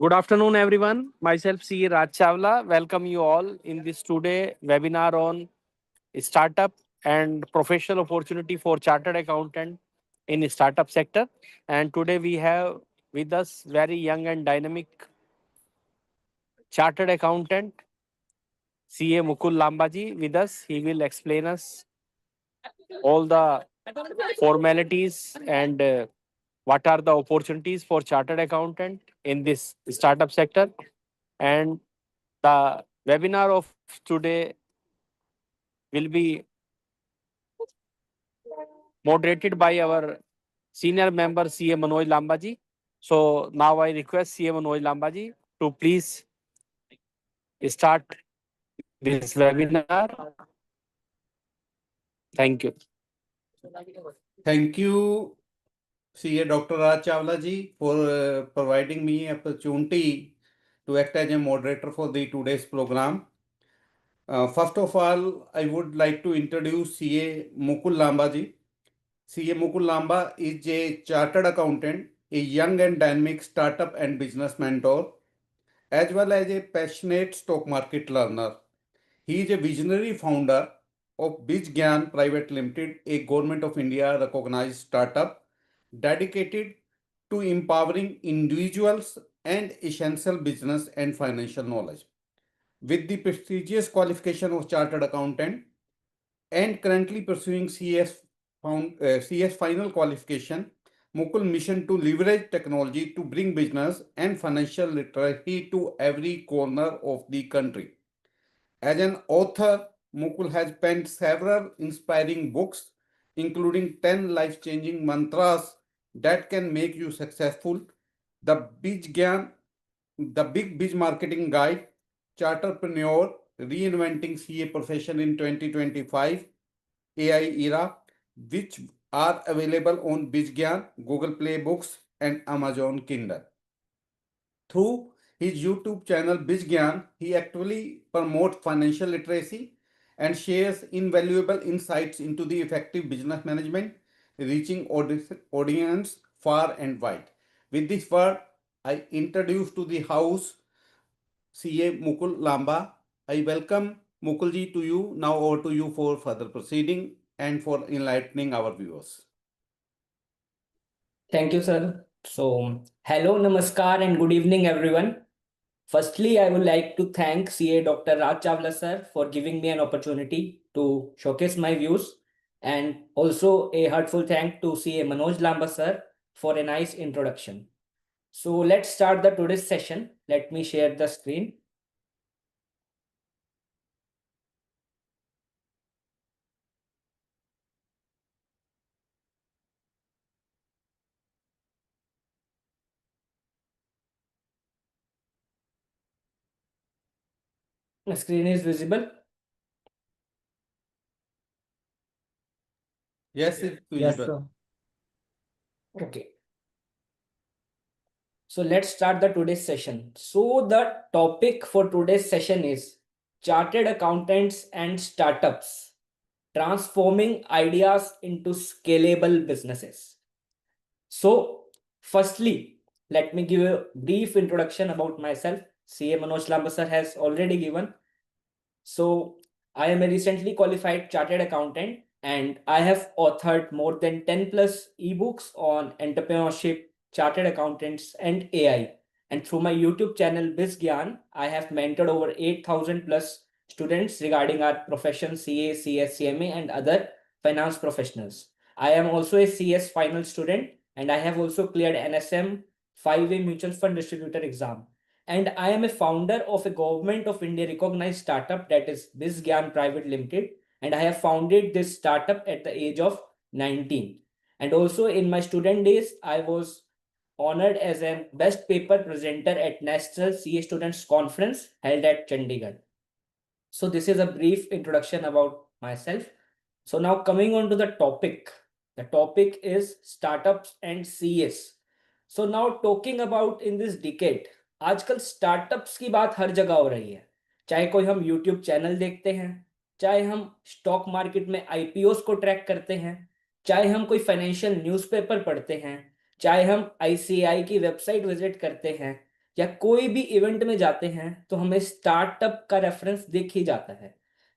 Good afternoon, everyone. Myself, C. Raj Chawla. Welcome you all in this today webinar on startup and professional opportunity for chartered accountant in startup sector. And today we have with us very young and dynamic chartered accountant CA Mukul Lambaji with us. He will explain us all the formalities and what are the opportunities for chartered accountant in this startup sector. And the webinar of today will be moderated by our senior member CA Manoj Lambaji. So now I request CA Manoj Lambaji to please start this webinar. Thank you. Thank you, CA Dr. Raj Chawla ji, for providing me opportunity to act as a moderator for the today's program. First of all, I would like to introduce CA Mukul Lamba ji. CA Mukul Lamba is a chartered accountant, a young and dynamic startup and business mentor, as well as a passionate stock market learner. He is a visionary founder of BizGyan Private Limited, a Government of India recognized startup dedicated to empowering individuals and essential business and financial knowledge. With the prestigious qualification of Chartered Accountant and currently pursuing CS final qualification, Mukul mission to leverage technology to bring business and financial literacy to every corner of the country. As an author, Mukul has penned several inspiring books, including 10 life-changing mantras that can make you successful, the the Big Biz Marketing Guide, Charterpreneur, Reinventing CA Profession in 2025, AI Era, which are available on BizGyan, Google Play Books, and Amazon Kindle. Through his YouTube channel BizGyan, he actively promotes financial literacy and shares invaluable insights into the effective business management, reaching audience far and wide. With this word, I introduce to the house CA Mukul Lamba. I welcome Mukulji to you. Now over to you for further proceeding and for enlightening our viewers. Thank you, sir. So, hello, namaskar, and good evening, everyone. Firstly, I would like to thank CA Dr. Raj Chawla sir for giving me an opportunity to showcase my views, and also a heartfelt thank to CA Manoj Lamba sir for a nice introduction. So let's start the today's session. Let me share the screen. The screen is visible. Yes, it's visible. Yes, sir. Okay. So let's start the today's session. So the topic for today's session is chartered accountants and startups, transforming ideas into scalable businesses. So firstly, let me give a brief introduction about myself. CA Manoj Lamba sir has already given. So I am a recently qualified chartered accountant and I have authored more than 10 plus ebooks on entrepreneurship, chartered accountants, and AI. And through my YouTube channel BizGyan, I have mentored over 8,000 plus students regarding our profession CA, CS, CMA, and other finance professionals. I am also a CS final student and I have also cleared NSM 5-way mutual fund distributor exam. And I am a founder of a Government of India recognized startup that is BizGyan Private Limited. And I have founded this startup at the age of 19. And also in my student days, I was honored as a best paper presenter at National CA Students Conference held at Chandigarh. So this is a brief introduction about myself. So now coming on to the topic. The topic is startups and CS. So now talking about in this decade, आजकल startups की बात हर जगह हो रही है. चाहे कोई हम यूट्यूब चैनल देखते हैं, चाहे हम स्टॉक मार्केट में आईपीओस को ट्रैक करते हैं, चाहे हम कोई फाइनेंशियल न्यूज़पेपर पढ़ते हैं, चाहे हम आईसीआई की वेबसाइट विजिट करते हैं, या कोई भी इवेंट में जाते हैं, तो हमें स्टार्टअप का रेफरेंस दिख ही जाता है।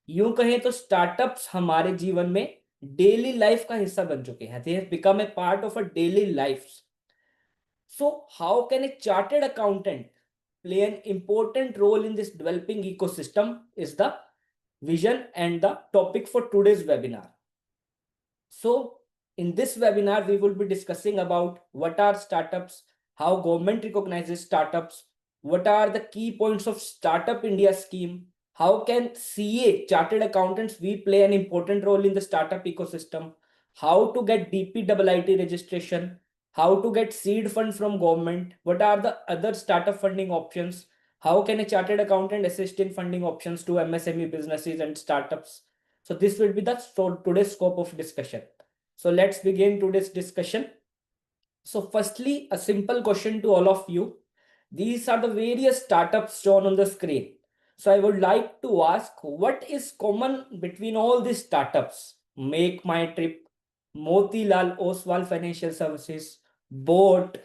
यूं कहें तो स्टार्टअप्स हमारे जीवन में डेली लाइफ का हिस्सा बन चुके हैं। They have become a part of a daily life. So how can a chartered accountant play an important role in this developing ecosystem is the vision and the topic for today's webinar. So in this webinar, we will be discussing about what are startups, how government recognizes startups, what are the key points of Startup India scheme, how can CA, chartered accountants, we play an important role in the startup ecosystem, how to get DPIIT registration, how to get seed fund from government, what are the other startup funding options, how can a chartered accountant assist in funding options to MSME businesses and startups. So this will be the today's scope of discussion. So let's begin today's discussion. So firstly, a simple question to all of you. These are the various startups shown on the screen. So I would like to ask, what is common between all these startups? Make My Trip, Motilal Oswal Financial Services, Boat,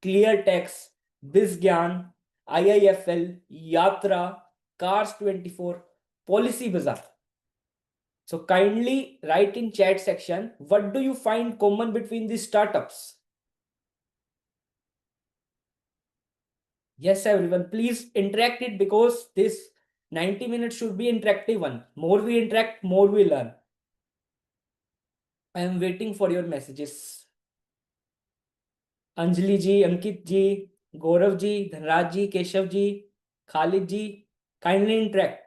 ClearTex, BizGyan, IIFL, Yatra, Cars24, Policy Bazaar. So kindly write in chat section, what do you find common between these startups? Yes, everyone, please interact it, because this 90 minutes should be interactive one. More we interact, more we learn. I am waiting for your messages. Anjali ji, Ankit ji, Gaurav ji, Dhanraj ji, Keshav ji, Khalid ji, kindly interact.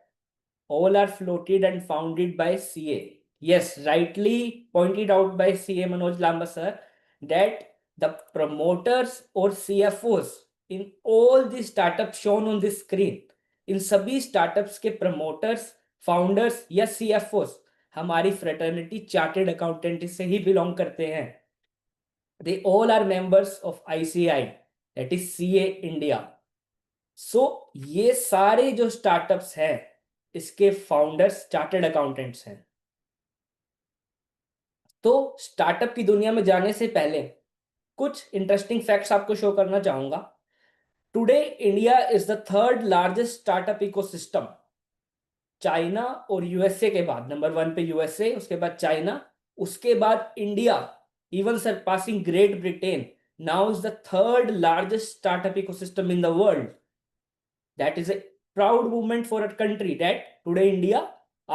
All are floated and founded by CA. Yes, rightly pointed out by CA Manoj Lamba sir, that the promoters or CFOs in all the startups shown on this screen, इन सभी startups के promoters, founders या CFOs हमारी fraternity chartered accountant से ही belong करते हैं. They all are members of ICI, that is CA India. So ये सारे जो startups हैं, इसके फाउंडर्स चार्टर्ड अकाउंटेंट्स हैं. तो स्टार्टअप की दुनिया में जाने से पहले कुछ इंटरेस्टिंग फैक्ट्स आपको शो करना चाहूंगा. Today India is the third largest startup ecosystem. China और यूएसए के बाद, नंबर 1 पे यूएसए, उसके बाद चाइना, उसके बाद India, even surpassing great Britain. Now is the third largest startup ecosystem in the world. That is a proud movement for a country that today India,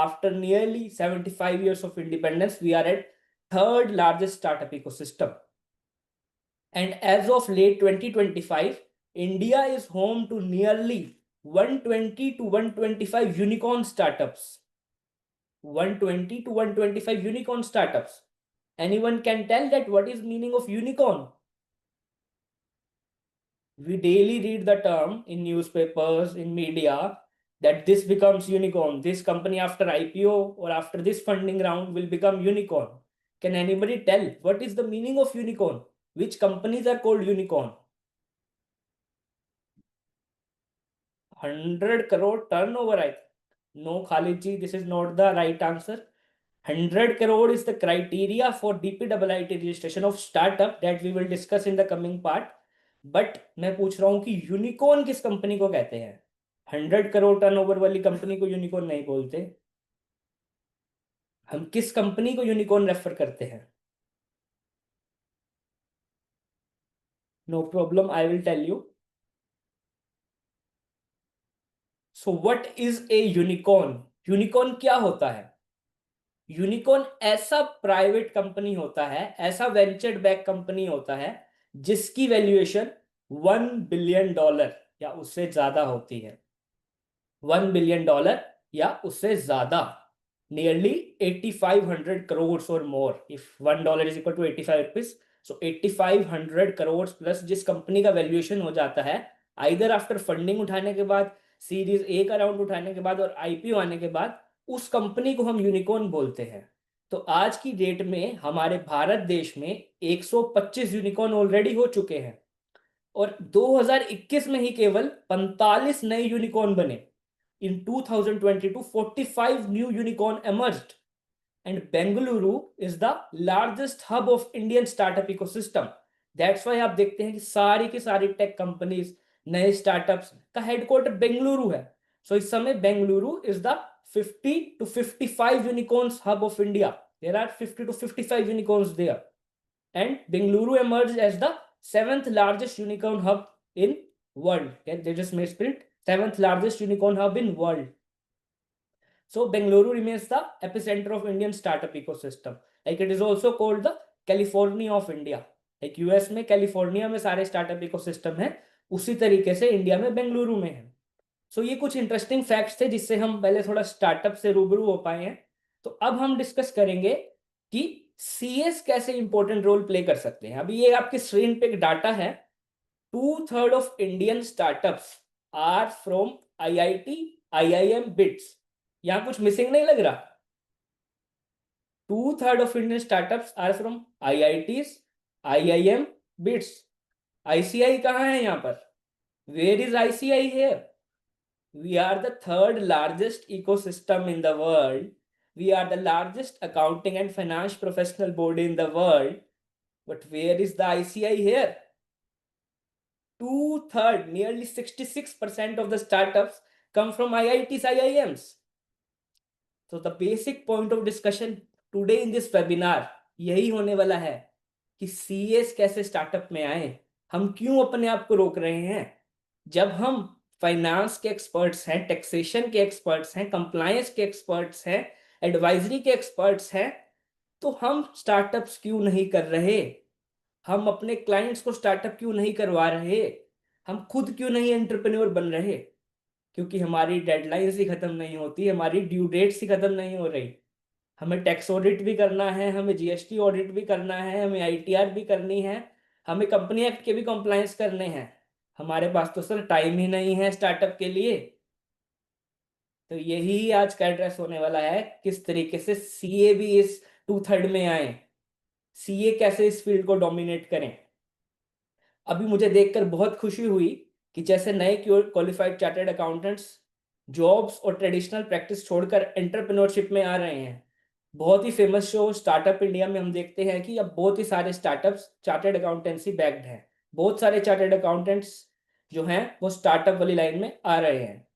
after nearly 75 years of independence, we are at third largest startup ecosystem. And as of late 2025, India is home to nearly 120 to 125 unicorn startups. 120 to 125 unicorn startups. Anyone can tell that what is meaning of unicorn? We daily read the term in newspapers, in media, that this becomes unicorn. This company after IPO or after this funding round will become unicorn. Can anybody tell what is the meaning of unicorn? Which companies are called unicorn? 100 crore turnover, I think. No, Khalid ji, this is not the right answer. 100 crore is the criteria for DPIIT registration of startup that we will discuss in the coming part. But मैं पूछ रहा हूं कि unicorn किस company को कहते हैं? 100 crore turnover वाली कंपनी को यूनिकॉर्न नहीं बोलते. हम किस कंपनी को यूनिकॉर्न रेफर करते हैं? No problem, I will tell you. So what is a unicorn? Unicorn क्या होता है? यूनिकॉर्न ऐसा प्राइवेट कंपनी होता है, ऐसा वेंचर्ड बैक कंपनी होता है जिसकी वैल्यूएशन $1 बिलियन या उससे ज्यादा होती है. $1 बिलियन या उससे ज्यादा. Nearly 8,500 crores or more. If $1 is equal to 85 rupees, so 8,500 crores plus जिस कंपनी का वैल्यूएशन हो जाता है either आफ्टर फंडिंग उठाने के बाद, सीरीज ए का राउंड उठाने के बाद और आईपीओ आने के बाद, उस कंपनी को हम यूनिकॉर्न बोलते हैं. तो आज की डेट में हमारे भारत देश में 125 यूनिकॉर्न ऑलरेडी हो चुके हैं और 2021 में ही केवल 45 नए यूनिकॉर्न बने. In 2022, 45 new unicorn emerged. and Bengaluru is the largest hub of Indian startup ecosystem. That's why आप देखते हैं कि सारी की सारी टेक कंपनीज, नए स्टार्टअप्स का हेडक्वार्टर बेंगलुरु है. So इस समय Bengaluru is the 50 to 55 unicorns hub of India. There are 50 to 55 unicorns there. And Bengaluru emerged as the 7th largest unicorn hub in world. Okay, they just misprint 7th largest unicorn hub in world. So Bengaluru remains the epicenter of Indian startup ecosystem. Like it is also called the California of India. Like US में California में सारे startup ecosystem है, उसी तरीके से India में बेंगलुरु में है. सो ये कुछ इंटरेस्टिंग फैक्ट्स थे जिससे हम पहले थोड़ा स्टार्टअप से रूबरू हो पाए हैं. तो अब हम डिस्कस करेंगे कि सीएस कैसे इंपॉर्टेंट रोल प्ले कर सकते हैं. अभी ये आपकी स्क्रीन पे एक डाटा है. 2/3 of Indian startups are from IIT, IIM, BITS. यहां कुछ मिसिंग नहीं लग रहा. 2/3 of Indian startups are from IITs, IIM, BITS. ICI कहाँ है यहाँ पर? Where is ICI here? We are the third largest ecosystem in the world. We are the largest accounting and finance professional body in the world. But where is the ICI here? 2/3, nearly 66% of the startups come from IITs, IIMs. So the basic point of discussion today in this webinar यही होने वाला है कि CS कैसे startup में आए. हम क्यों अपने आप को रोक रहे हैं? जब हम फाइनेंस के एक्सपर्ट्स हैं, टैक्सेशन के एक्सपर्ट्स हैं, कंप्लायंस के एक्सपर्ट्स हैं, एडवाइजरी के एक्सपर्ट्स हैं, तो हम स्टार्टअप्स क्यों नहीं कर रहे? हम अपने क्लाइंट्स को स्टार्टअप क्यों नहीं करवा रहे? हम खुद क्यों नहीं एंटरप्रेन्योर बन रहे? क्योंकि हमारी डेडलाइंस ही खत्म नहीं होती, हमारी ड्यू डेट्स ही खत्म नहीं हो रही. हमें टैक्स ऑडिट भी करना है, हमें जीएसटी ऑडिट भी करना है, हमें आईटीआर भी करनी है, हमें कंपनी एक्ट के भी कंप्लायंस करने हैं. हमारे पास तो सर टाइम ही नहीं है स्टार्टअप के लिए. तो यही आज का एड्रेस होने वाला है, किस तरीके से सीए भी इस 2/3 में आए, सीए कैसे इस फील्ड को डोमिनेट करें. अभी मुझे देखकर बहुत खुशी हुई कि जैसे नए क्वालिफाइड चार्टर्ड अकाउंटेंट्स जॉब्स और ट्रेडिशनल प्रैक्टिस छोड़कर एंटरप्रेन्योरशिप में आ रहे हैं. बहुत ही फेमस शो स्टार्टअप इंडिया में हम देखते हैं कि अब बहुत ही सारे स्टार्टअप्स चार्टर्ड अकाउंटेंसी बैक्ड हैं. बहुत सारे चार्टर्ड अकाउंटेंट्स जो हैं वो स्टार्टअप वाली लाइन में आ रहे हैं.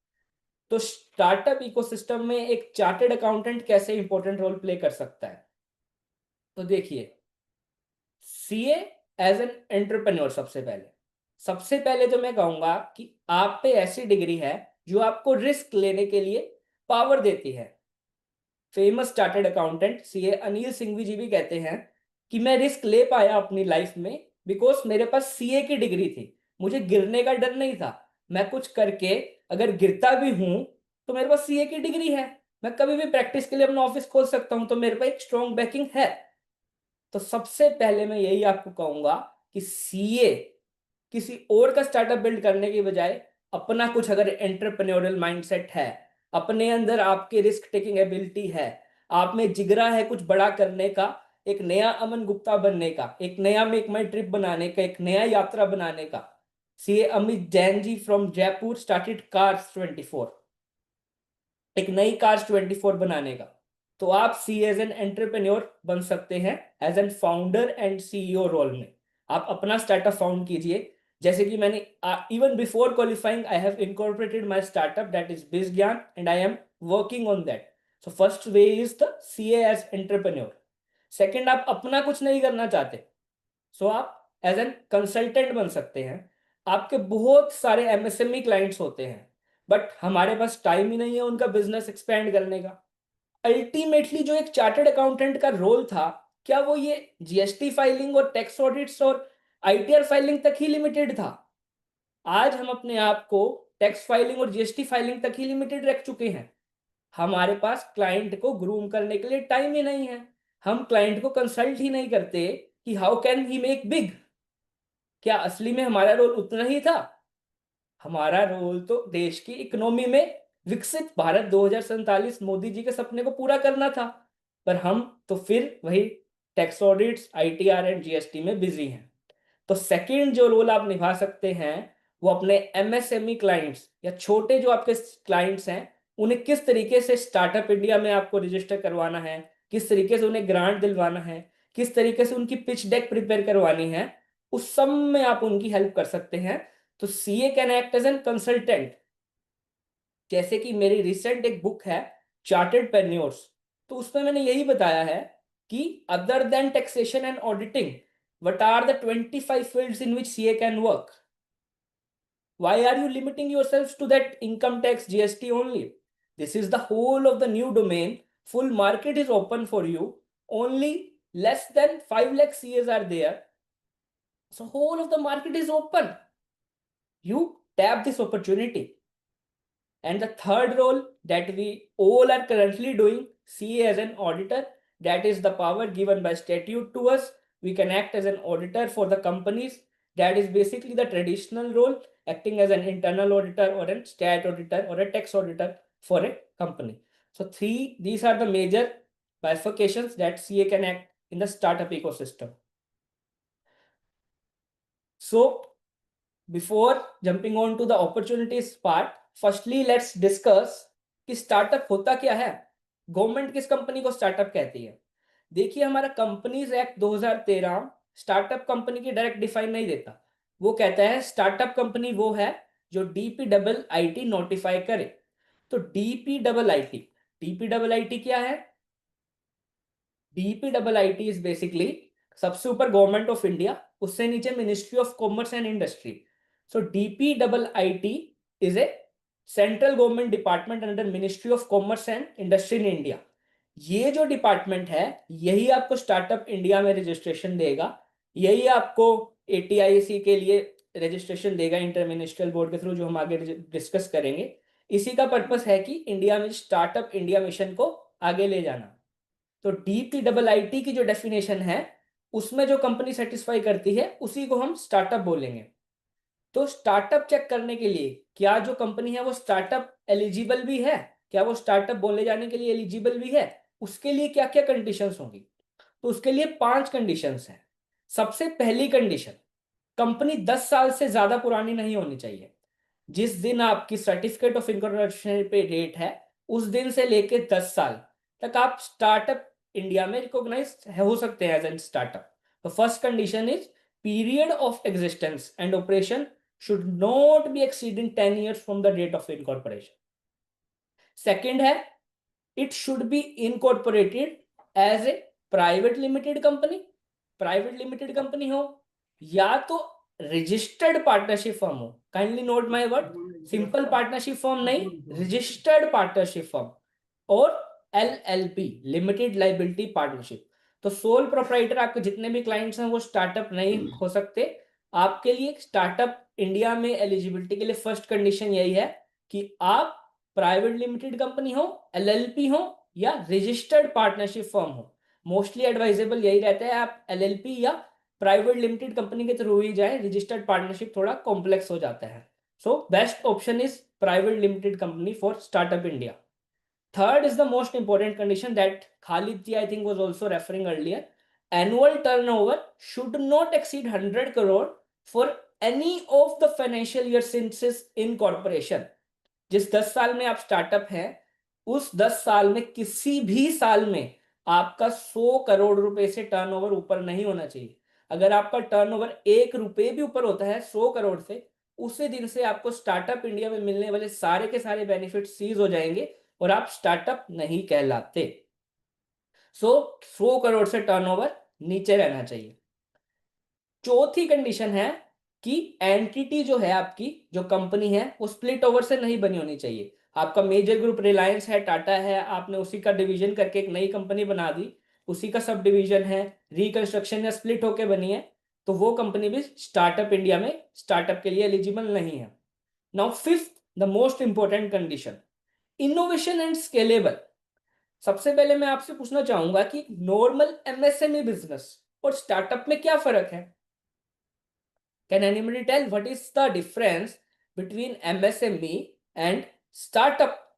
तो स्टार्टअप इकोसिस्टम में एक चार्टर्ड अकाउंटेंट कैसे इंपॉर्टेंट रोल प्ले कर सकता है? तो देखिए, सीए एज एन एंटरप्रेन्योर, सबसे पहले तो मैं कहूंगा कि आप पे ऐसी डिग्री है जो आपको रिस्क लेने के लिए पावर देती है. Famous chartered accountant CA Anil Singhvi ji भी कहते हैं कि मैं रिस्क ले पाया अपनी लाइफ में बिकॉज मेरे पास सीए की डिग्री थी. मुझे गिरने का डर नहीं था. मैं कुछ करके अगर गिरता भी हूं तो मेरे पास सीए की डिग्री है, मैं कभी भी प्रैक्टिस के लिए अपना ऑफिस खोल सकता हूं, तो मेरे पास एक स्ट्रॉन्ग बैकिंग है. तो सबसे पहले मैं यही आपको कहूंगा कि सीए किसी और का स्टार्टअप बिल्ड करने की बजाय अपना कुछ अगर एंटरप्रेन्योरियल माइंडसेट है, अपने अंदर आपकी रिस्क टेकिंग एबिलिटी है, आप में जिगरा है कुछ बड़ा करने का, एक नया अमन गुप्ता बनने का, एक नया मेक माई ट्रिप बनाने का, एक नया यात्रा बनाने का. CA Amit Jain ji from Jaipur started cars 24, एक नई कार्स 24 बनाने का. तो आप सी एज एन एंटरप्रेन्योर बन सकते हैं as an founder and CEO role में. आप अपना स्टार्टअप फाउंड कीजिए. जैसे कि मैंने even before qualifying I have incorporated my startup that is Bizgyan and I am working on that. So first way is the CA as entrepreneur. Second, आप अपना कुछ नहीं करना चाहते, सो आप एज एन कंसल्टेंट बन सकते हैं. आपके बहुत सारे एमएसएमई क्लाइंट्स होते हैं बट हमारे पास टाइम ही नहीं है उनका बिजनेस एक्सपेंड करने का. अल्टीमेटली जो एक चार्टर्ड अकाउंटेंट का रोल था, क्या वो ये जीएसटी फाइलिंग और टैक्स ऑडिट्स और आईटीआर फाइलिंग तक ही लिमिटेड था? आज हम अपने आप को टैक्स फाइलिंग और जीएसटी फाइलिंग तक ही लिमिटेड रख चुके हैं. हमारे पास क्लाइंट को ग्रूम करने के लिए टाइम ही नहीं है. हम क्लाइंट को कंसल्ट ही नहीं करते कि how can he make big. क्या असली में हमारा रोल उतना ही था? हमारा रोल तो देश की इकोनॉमी में विकसित भारत 2047 मोदी जी के सपने को पूरा करना था. पर हम तो फिर वही tax audits, ITR and GST में बिजी हैं. तो सेकंड जो रोल आप निभा सकते हैं वो अपने एमएसएमई क्लाइंट्स या छोटे जो आपके क्लाइंट्स हैं उन्हें किस तरीके से स्टार्टअप इंडिया में आपको रजिस्टर करवाना है, किस तरीके से उन्हें ग्रांट दिलवाना है, किस तरीके से उनकी पिच डेक प्रिपेयर करवानी है, उस सब में आप उनकी हेल्प कर सकते हैं। तो CA can act as an consultant. जैसे कि मेरी रिसेंट एक बुक है चार्टर्ड पेन्योर्स, तो उसमें मैंने यही बताया है कि other than taxation and auditing, what are the 25 fields in which CA can work? Why are you limiting yourselves to that income tax GST only? This is the whole of the new domain. Full market is open for you. Only less than 5 lakh CAs are there. So whole of the market is open. You tap this opportunity. And the third role that we all are currently doing, CA as an auditor, that is the power given by statute to us. We can act as an auditor for the companies. That is basically the traditional role, acting as an internal auditor or a stat auditor or a tax auditor for a company. So these are the major bifurcations that CA can act in the startup ecosystem. So before jumping on to the opportunities part, firstly let's discuss कि startup होता क्या है, government किस company को startup कहती है। देखिए हमारा कंपनीज एक्ट 2013 स्टार्टअप कंपनी की डायरेक्ट डिफाइन नहीं देता, वो कहता है स्टार्टअप कंपनी वो है जो DPIIT नोटिफाई करे। तो DPIIT क्या है? DPIIT इज बेसिकली सबसे ऊपर गवर्नमेंट ऑफ इंडिया, उससे नीचे ministry of commerce and industry. So DPIIT is a central government department under ministry of commerce and industry in India. ये जो डिपार्टमेंट है यही आपको स्टार्टअप इंडिया में रजिस्ट्रेशन देगा, यही आपको ATIC के लिए रजिस्ट्रेशन देगा इंटर मिनिस्ट्रियल बोर्ड के थ्रू, जो हम आगे डिस्कस करेंगे। इसी का पर्पस है कि इंडिया में स्टार्टअप इंडिया मिशन को आगे ले जाना। तो DPIIT की जो डेफिनेशन है उसमें जो कंपनी सेटिस्फाई करती है उसी को हम स्टार्टअप बोलेंगे। तो स्टार्टअप चेक करने के लिए क्या जो कंपनी है वो स्टार्टअप एलिजिबल भी है, क्या वो स्टार्टअप बोले जाने के लिए एलिजिबल भी है, उसके लिए क्या क्या कंडीशंस होंगी। तो उसके लिए 5 कंडीशंस हैं। सबसे पहली कंडीशन, कंपनी 10 साल से ज्यादा पुरानी नहीं होनी चाहिए। जिस दिन आपकी सर्टिफिकेट ऑफ इनकॉर्पोरेशन पे डेट है उस दिन से लेके 10 साल तक आप स्टार्टअप इंडिया में रिकॉग्नाइज हो सकते हैं एज एन स्टार्टअप। तो first condition is period of existence and operation should not be exceeding 10 years from the date of incorporation. Second है, it should be incorporated as a private limited company. Private limited company हो या तो registered partnership firm हो। Kindly note my word, simple partnership firm नहीं, registered partnership firm, और LLP limited liability partnership. तो sole proprietor आपके जितने भी क्लाइंट्स हैं वो स्टार्टअप नहीं हो सकते। आपके लिए स्टार्टअप इंडिया में एलिजिबिलिटी के लिए फर्स्ट कंडीशन यही है कि आप प्राइवेट लिमिटेड कंपनी हो, LLP हो या रजिस्टर्ड पार्टनरशिप फर्म हो। मोस्टली एडवाइजेबल यही रहता है आप LLP या प्राइवेट लिमिटेड कंपनी के थ्रू ही जाए, रजिस्टर्ड पार्टनरशिप थोड़ा कॉम्प्लेक्स हो जाता है। So best option is private limited company for startup India. Third is the most important condition that Khalid ji I think was also referring earlier. Annual turnover should not exceed 100 crore for any of the financial year since its incorporation. जिस 10 साल में आप startup हैं उस 10 साल में किसी भी साल में आपका 100 करोड़ रुपए से टर्नओवर ऊपर नहीं होना चाहिए। अगर आपका टर्नओवर 1 रुपए भी ऊपर होता है 100 करोड़ से, उसी दिन से आपको स्टार्टअप इंडिया में मिलने वाले सारे के सारे बेनिफिट सीज हो जाएंगे और आप स्टार्टअप नहीं कहलाते। सो 100 करोड़ से टर्नओवर नीचे रहना चाहिए। चौथी कंडीशन है कि एंटिटी जो है आपकी जो कंपनी है वो स्प्लिट ओवर से नहीं बनी होनी चाहिए। आपका मेजर ग्रुप रिलायंस है, टाटा है, आपने उसी का डिवीजन करके एक नई कंपनी बना दी, उसी का सब डिवीजन है, रिकंस्ट्रक्शन या स्प्लिट होके बनी है, तो वो कंपनी भी स्टार्टअप इंडिया में स्टार्टअप के लिए एलिजिबल नहीं है। Now fifth the most important condition, innovation and scalable. सबसे पहले मैं आपसे पूछना चाहूंगा कि नॉर्मल MSME बिजनेस और स्टार्टअप में क्या फर्क है? Can anybody tell what is the difference between MSME and startup?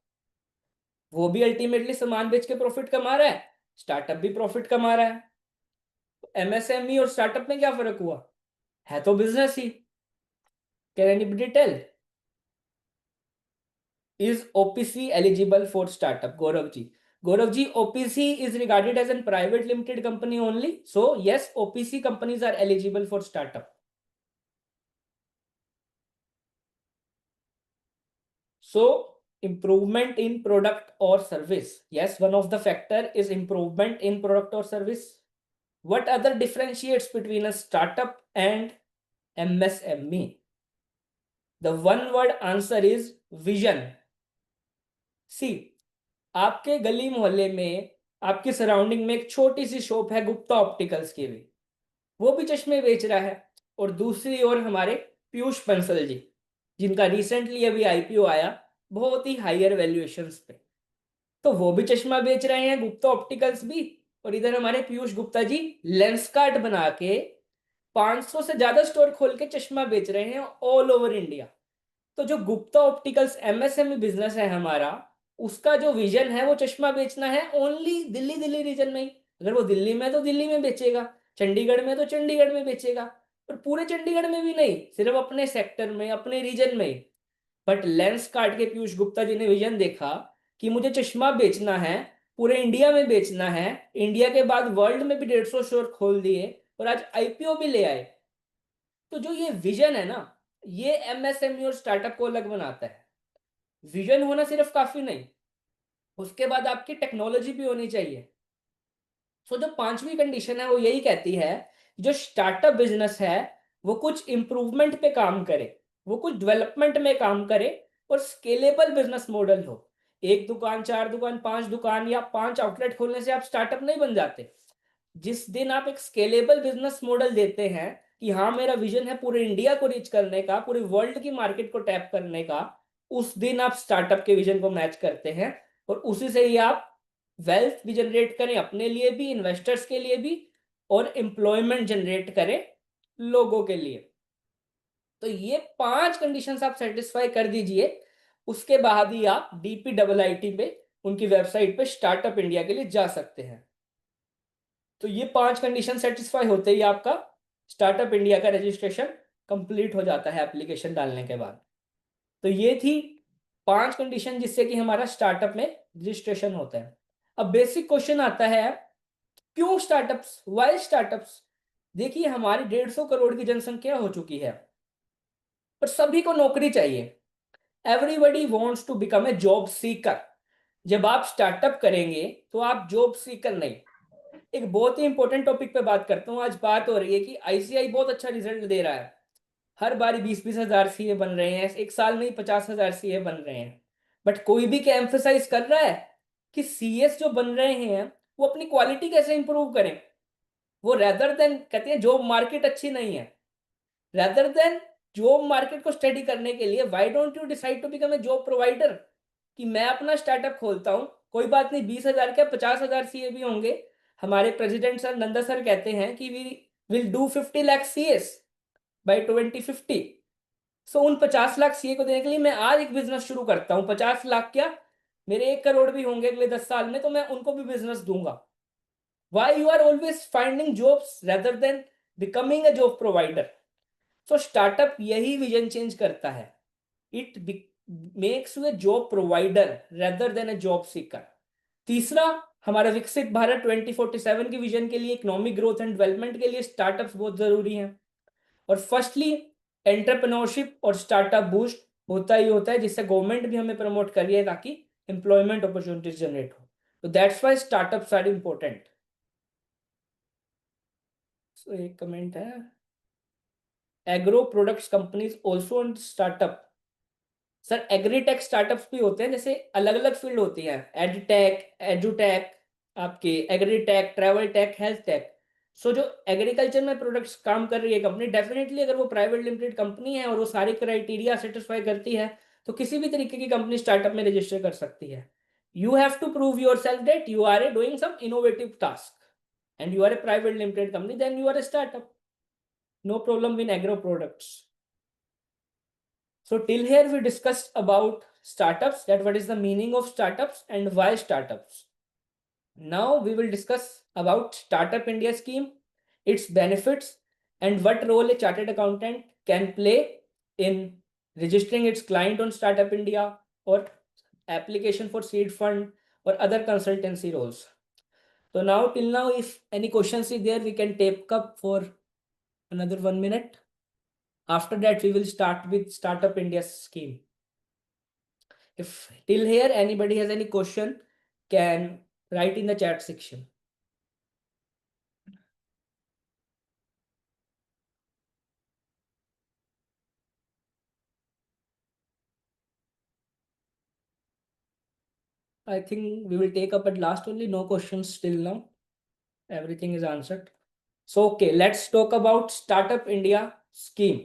वो भी अल्टीमेटली सामान बेच के प्रॉफिट कमा रहा है, स्टार्टअप भी प्रॉफिट कमा रहा है। MSME और स्टार्टअप में क्या फर्क हुआ? है तो बिजनेस ही। Can anybody tell is OPC eligible for startup? Gaurav ji, Gaurav ji, OPC is regarded as a private limited company only. So yes, OPC companies are eligible for startup. So improvement in product or service. Yes, one of the factor is improvement in product or service. What other differentiates between a startup and MSME? The one word answer is vision. See, आपके गली मोहल्ले में, आपके surrounding में एक छोटी सी shop है Gupta opticals की भी, वो भी चश्मे बेच रहा है। और दूसरी ओर हमारे पीयूष बंसल जी, जिनका रिसेंटली अभी आईपीओ आया बहुत ही हायर वैल्यूएशंस पे, तो वो भी चश्मा बेच रहे हैं, गुप्ता ऑप्टिकल्स भी। और इधर हमारे पीयूष गुप्ता जी लेंस कार्ट बना के 500 से ज्यादा स्टोर खोल के चश्मा बेच रहे हैं ऑल ओवर इंडिया। तो जो गुप्ता ऑप्टिकल्स एमएसएमई बिजनेस है हमारा, उसका जो विजन है वो चश्मा बेचना है ओनली दिल्ली रीजन में ही। अगर वो दिल्ली में है तो दिल्ली में बेचेगा, चंडीगढ़ में तो चंडीगढ़ में बेचेगा, और पूरे चंडीगढ़ में भी नहीं, सिर्फ अपने सेक्टर में, अपने रीजन में ही। बट लेंस कार्ट के पीयूष गुप्ता जी ने विजन देखा कि मुझे चश्मा बेचना है, पूरे इंडिया में बेचना है, इंडिया के बाद वर्ल्ड में भी 150 स्टोर खोल दिए और आज आईपीओ भी ले आए। तो जो ये विजन है ना, ये एमएसएमई और स्टार्टअप को अलग बनाता है। विजन होना सिर्फ काफी नहीं, उसके बाद आपकी टेक्नोलॉजी भी होनी चाहिए। सो जो पांचवी कंडीशन है वो यही कहती है, जो स्टार्टअप बिजनेस है वो कुछ इंप्रूवमेंट पे काम करे, वो कुछ डेवलपमेंट में काम करे, और स्केलेबल बिजनेस मॉडल हो। एक दुकान, 4 दुकान, 5 दुकान या 5 आउटलेट खोलने से आप स्टार्टअप नहीं बन जाते। जिस दिन आप एक स्केलेबल बिजनेस मॉडल देते हैं कि हाँ मेरा विजन है पूरे इंडिया को रीच करने का, पूरे वर्ल्ड की मार्केट को टैप करने का, उस दिन आप स्टार्टअप के विजन को मैच करते हैं, और उसी से ही आप वेल्थ भी जनरेट करें अपने लिए भी, इन्वेस्टर्स के लिए भी, और एम्प्लॉयमेंट जनरेट करें लोगों के लिए। तो ये 5 कंडीशंस आप सेटिस्फाई कर दीजिए, उसके बाद ही आप DPIIT पे, उनकी वेबसाइट पे स्टार्टअप इंडिया के लिए जा सकते हैं। तो ये 5 कंडीशन सेटिस्फाई होते ही आपका स्टार्टअप इंडिया का रजिस्ट्रेशन कंप्लीट हो जाता है एप्लीकेशन डालने के बाद। तो ये थी 5 कंडीशन जिससे कि हमारा स्टार्टअप में रजिस्ट्रेशन होता है। अब बेसिक क्वेश्चन आता है, क्यों स्टार्टअप्स, व्हाई स्टार्टअप्स? देखिए, हमारी 150 करोड़ की जनसंख्या हो चुकी है, पर सभी को नौकरी चाहिए। Everybody wants to become a job seeker. जब आप स्टार्टअप करेंगे तो आप जॉब सीकर नहीं। एक बहुत ही इंपॉर्टेंट टॉपिक पे बात करता हूँ। आज बात हो रही है कि आईसीआई बहुत अच्छा रिजल्ट दे रहा है, हर बारी 20-20 हजार सीए बन रहे हैं, एक साल में ही 50,000 सीए बन रहे हैं। बट कोई भी क्या एम्फेसाइज कर रहा है कि सीएस जो बन रहे हैं वो अपनी क्वालिटी कैसे इंप्रूव करें? वो रेदर देन कहते हैं जॉब मार्केट अच्छी नहीं है, रेदर देन जॉब मार्केट को स्टडी करने के लिए why don't you decide to become a job provider, कि मैं अपना स्टार्टअप खोलता हूँ, कोई बात नहीं 20,000 क्या 50,000 सीए भी होंगे। हमारे प्रेसिडेंट सर नंदा सर कहते हैं कि we will do 50 lakh CS by 2050। So उन 50 लाख सीए को देने के लिए मैं आज एक बिजनेस शुरू करता हूँ। 50 लाख क्या, मेरे 1 करोड़ भी होंगे अगले 10 साल में, तो मैं उनको भी बिजनेस दूंगा। Why you are always finding jobs rather than becoming a job provider? So startup यही विजन चेंज करता है, it makes you a job provider rather than a job seeker. तीसरा, हमारा विकसित भारत 2047 के विजन के लिए, इकोनॉमिक ग्रोथ एंड डेवलपमेंट के लिए स्टार्टअप्स बहुत जरूरी हैं। और फर्स्टली एंटरप्रेन्योरशिप और स्टार्टअप बूस्ट होता ही होता है, जिससे गवर्नमेंट भी हमें प्रमोट कर रही है ताकि एम्प्लॉयमेंट अपॉर्चुनिटीज जनरेट हो। तो that's why startups are important. So एक कमेंट है, agro products companies also on startup. Sir agritech startups भी होते हैं, जैसे अलग अलग फील्ड होती है, एडटेक, एजुटेक, आपके agritech, travel tech, health tech. So जो एग्रीकल्चर में प्रोडक्ट्स काम कर रही है कंपनी, डेफिनेटली अगर वो प्राइवेट लिमिटेड कंपनी है और वो सारी क्राइटेरिया सेटिस्फाई करती है, तो किसी भी तरीके की कंपनी स्टार्टअप में रजिस्टर कर सकती है। You have to prove yourself that you are a doing some innovative task and you are a private limited company, then you are a startup. No problem in agro products. So till here we discussed about startups, that what is the meaning of startups and why startups. Now we will discuss about Startup India scheme, its benefits, and what role a chartered accountant can play in registering its client on Startup India, or application for seed fund, or other consultancy roles. So now till now, if any questions is there, we can take up for another 1 minute. After that, we will start with Startup India scheme. If till here anybody has any question, can write in the chat section. I think we will take up at last only. No questions till now. Everything is answered. So okay, let's talk about Startup India scheme.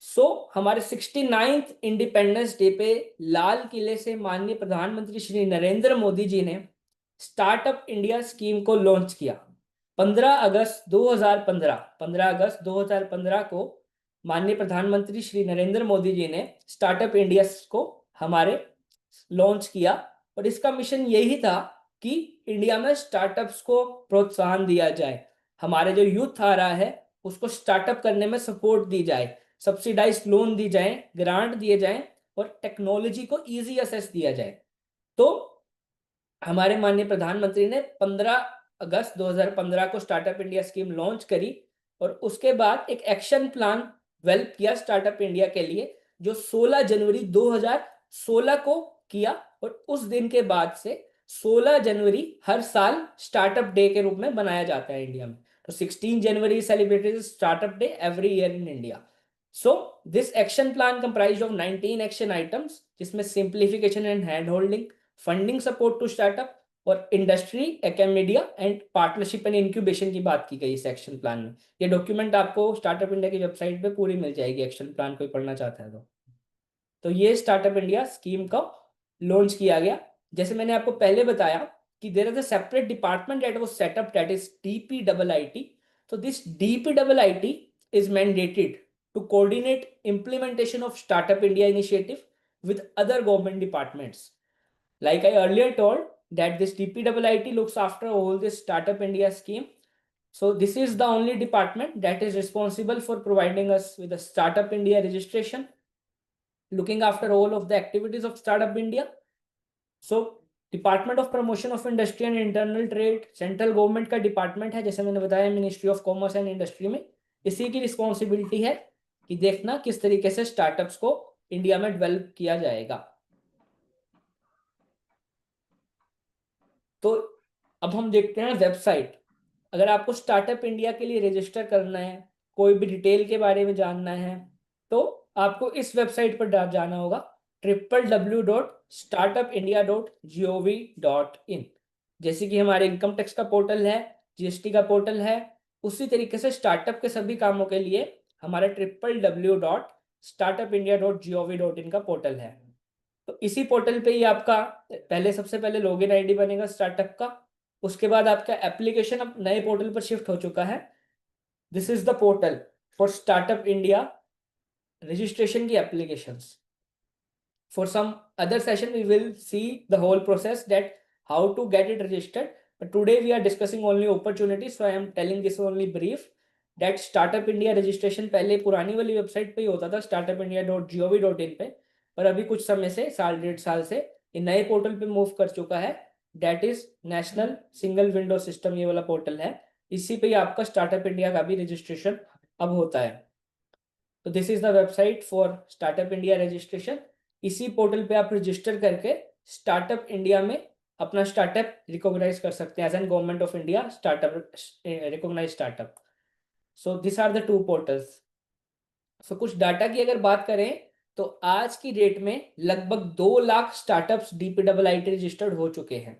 सो हमारे 69th independence day पे लाल किले से माननीय प्रधानमंत्री श्री नरेंद्र मोदी जी ने startup India scheme को launch किया 15 अगस्त 2015 को माननीय प्रधानमंत्री श्री नरेंद्र मोदी जी ने स्टार्टअप इंडिया को हमारे लॉन्च किया और इसका मिशन यही था कि इंडिया में स्टार्टअप्स को प्रोत्साहन दिया जाए, हमारे जो यूथ आ रहा है उसको स्टार्टअप करने में सपोर्ट दी जाए, सब्सिडाइज्ड लोन दी जाए, ग्रांट दिए जाएं और टेक्नोलॉजी को इजी एक्सेस दिया जाए। तो हमारे माननीय प्रधानमंत्री ने 15 अगस्त 2015 को स्टार्टअप इंडिया स्कीम लॉन्च करी और उसके बाद एक एक्शन प्लान डेवलप किया स्टार्टअप इंडिया के लिए, जो 16 जनवरी 2016 को किया और उस दिन के बाद से 16 जनवरी हर साल स्टार्टअप डे के रूप में बनाया जाता है इंडिया में। तो 16 January celebrated Startup Day every year in India. So this action plan comprised of 19 action items, जिसमें simplification and hand holding, funding support to startup और industry, academia and partnership and incubation की बात की गई इस action plan में। ये document आपको स्टार्टअप इंडिया की वेबसाइट पे पूरी मिल जाएगी, एक्शन प्लान कोई पढ़ना चाहता है तो ये स्टार्टअप इंडिया स्कीम का लॉन्च किया गया। जैसे मैंने आपको पहले बताया कि there is a separate department that was set up, that is DPIIT। तो this DPIIT is mandated to coordinate implementation of Startup India initiative with other government departments. Like I earlier told that this DPIIT looks after all this Startup India scheme. So this is the only department that is responsible for providing us with a Startup India registration, looking after all of the activities of Startup India. So department of promotion of industry and internal trade central government का department है, जैसे मैंने बताया ministry of commerce and industry में। इसी की responsibility है कि देखना किस तरीके से स्टार्टअप्स को इंडिया में डेवलप किया जाएगा। तो अब हम देखते हैं वेबसाइट। अगर आपको स्टार्टअप इंडिया के लिए रजिस्टर करना है, कोई भी डिटेल के बारे में जानना है, तो आपको इस वेबसाइट पर जाना होगा www.startupindia.gov.in। जैसे कि हमारे इनकम टैक्स का पोर्टल है, GST का पोर्टल है, उसी तरीके से स्टार्टअप के सभी कामों के लिए हमारा www.startupindia.gov.in का पोर्टल है। तो इसी पोर्टल पे ही आपका सबसे पहले लॉगिन आईडी बनेगा स्टार्टअप का, उसके बाद आपका एप्लीकेशन अब नए पोर्टल पर शिफ्ट हो चुका है। This is the portal for startup India registration की applications. For some other session, we will see the whole process that how to get it registered. But today we are discussing only opportunities, so I am telling this only brief that Startup India registration पहले पुरानी वाली website पे ही होता था startupindia.gov.in पे, पर अभी कुछ समय से 1.5 साल से ये नए पोर्टल पे मूव कर चुका है, that is national single window system, ये वाला पोर्टल है। इसी पे ही आपका स्टार्टअप इंडिया का भी रजिस्ट्रेशन अब होता है। तो this is the website for startup India registration. इसी पोर्टल पे आप रजिस्टर करके स्टार्टअप इंडिया में अपना स्टार्टअप रिकॉग्नाइज कर सकते हैं as an government of India startup recognize startup. So this are the two portals. So कुछ डाटा की अगर बात करें तो आज की डेट में लगभग 2 लाख स्टार्टअप्स DPIIT रजिस्टर्ड हो चुके हैं।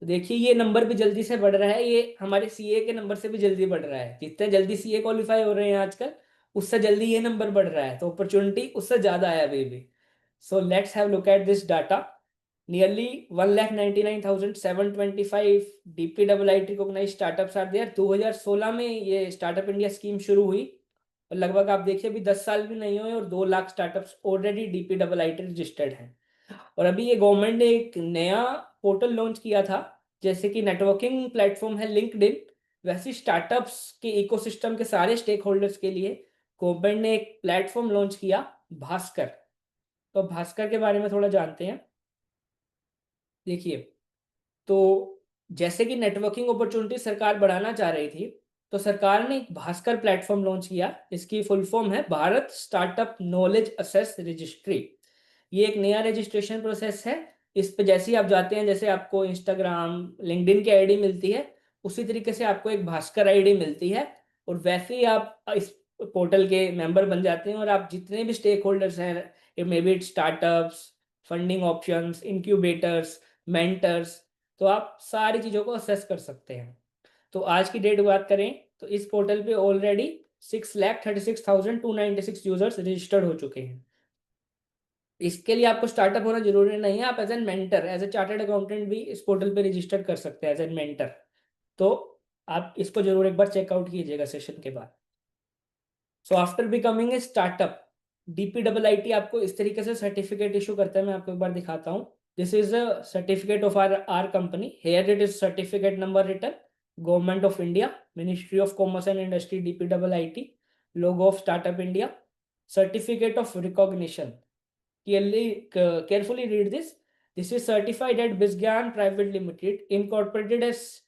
तो देखिए ये नंबर भी जल्दी से बढ़ रहा है, ये हमारे CA के नंबर से भी जल्दी बढ़ रहा है। जितने जल्दी CA क्वालिफाई हो रहे हैं आजकल, उससे जल्दी ये नंबर बढ़ रहा है, तो अपॉर्चुनिटी उससे ज्यादा है अभी भी। So let's have a look at this data. Nearly 1,99,725 DPIIT recognized startups are there. 2016 में ये स्टार्टअप इंडिया स्कीम शुरू हुई और लगभग आप देखिए अभी 10 साल भी नहीं हुए और 2 lakh startups already DPIIT registered हैं। और अभी ये गवर्नमेंट ने एक नया पोर्टल लॉन्च किया था, जैसे कि नेटवर्किंग प्लेटफॉर्म है लिंक्डइन, वैसे स्टार्टअप्स के इकोसिस्टम के सारे स्टेक होल्डर्स के लिए गवर्नमेंट ने एक प्लेटफॉर्म लॉन्च किया, भास्कर। तो भास्कर के बारे में थोड़ा जानते हैं। देखिए तो जैसे कि नेटवर्किंग अपॉर्चुनिटी सरकार बढ़ाना चाह रही थी, तो सरकार ने एक भास्कर प्लेटफॉर्म लॉन्च किया। इसकी फुल फॉर्म है Bharat startup knowledge assess registry. ये एक नया रजिस्ट्रेशन प्रोसेस है। इस पे जैसे ही आप जाते हैं, जैसे आपको इंस्टाग्राम लिंक्डइन की आईडी मिलती है, उसी तरीके से आपको एक भास्कर आईडी मिलती है, और वैसे ही आप इस पोर्टल के मेंबर बन जाते हैं, और आप जितने भी स्टेक होल्डर्स हैं, it may be startups, funding options, incubators, mentors, तो आप सारी चीज़ों को असेस कर सकते हैं। तो आज की डेट बात करें तो इस पोर्टल पे ऑलरेडी 6,36,296 यूजर्स रजिस्टर्ड हो चुके हैं। इसके लिए आपको स्टार्टअप होना जरूरी नहीं है, आप as an mentor, as a chartered accountant भी इस पोर्टल पे रजिस्टर कर सकते हैं एज एन मेंटर। तो आप इसको जरूर एक बार चेकआउट कीजिएगा सेशन के बाद। So after becoming a startup, DPIIT आपको इस तरीके से सर्टिफिकेट इशू करता है। मैं आपको एक बार दिखाता हूँ। This is a certificate of our company. Here it is certificate number written government of India, ministry of commerce and industry, DPIIT, logo of startup India, certificate of recognition. Carefully read this. This is certified at Bizgyan Private Limited, incorporated as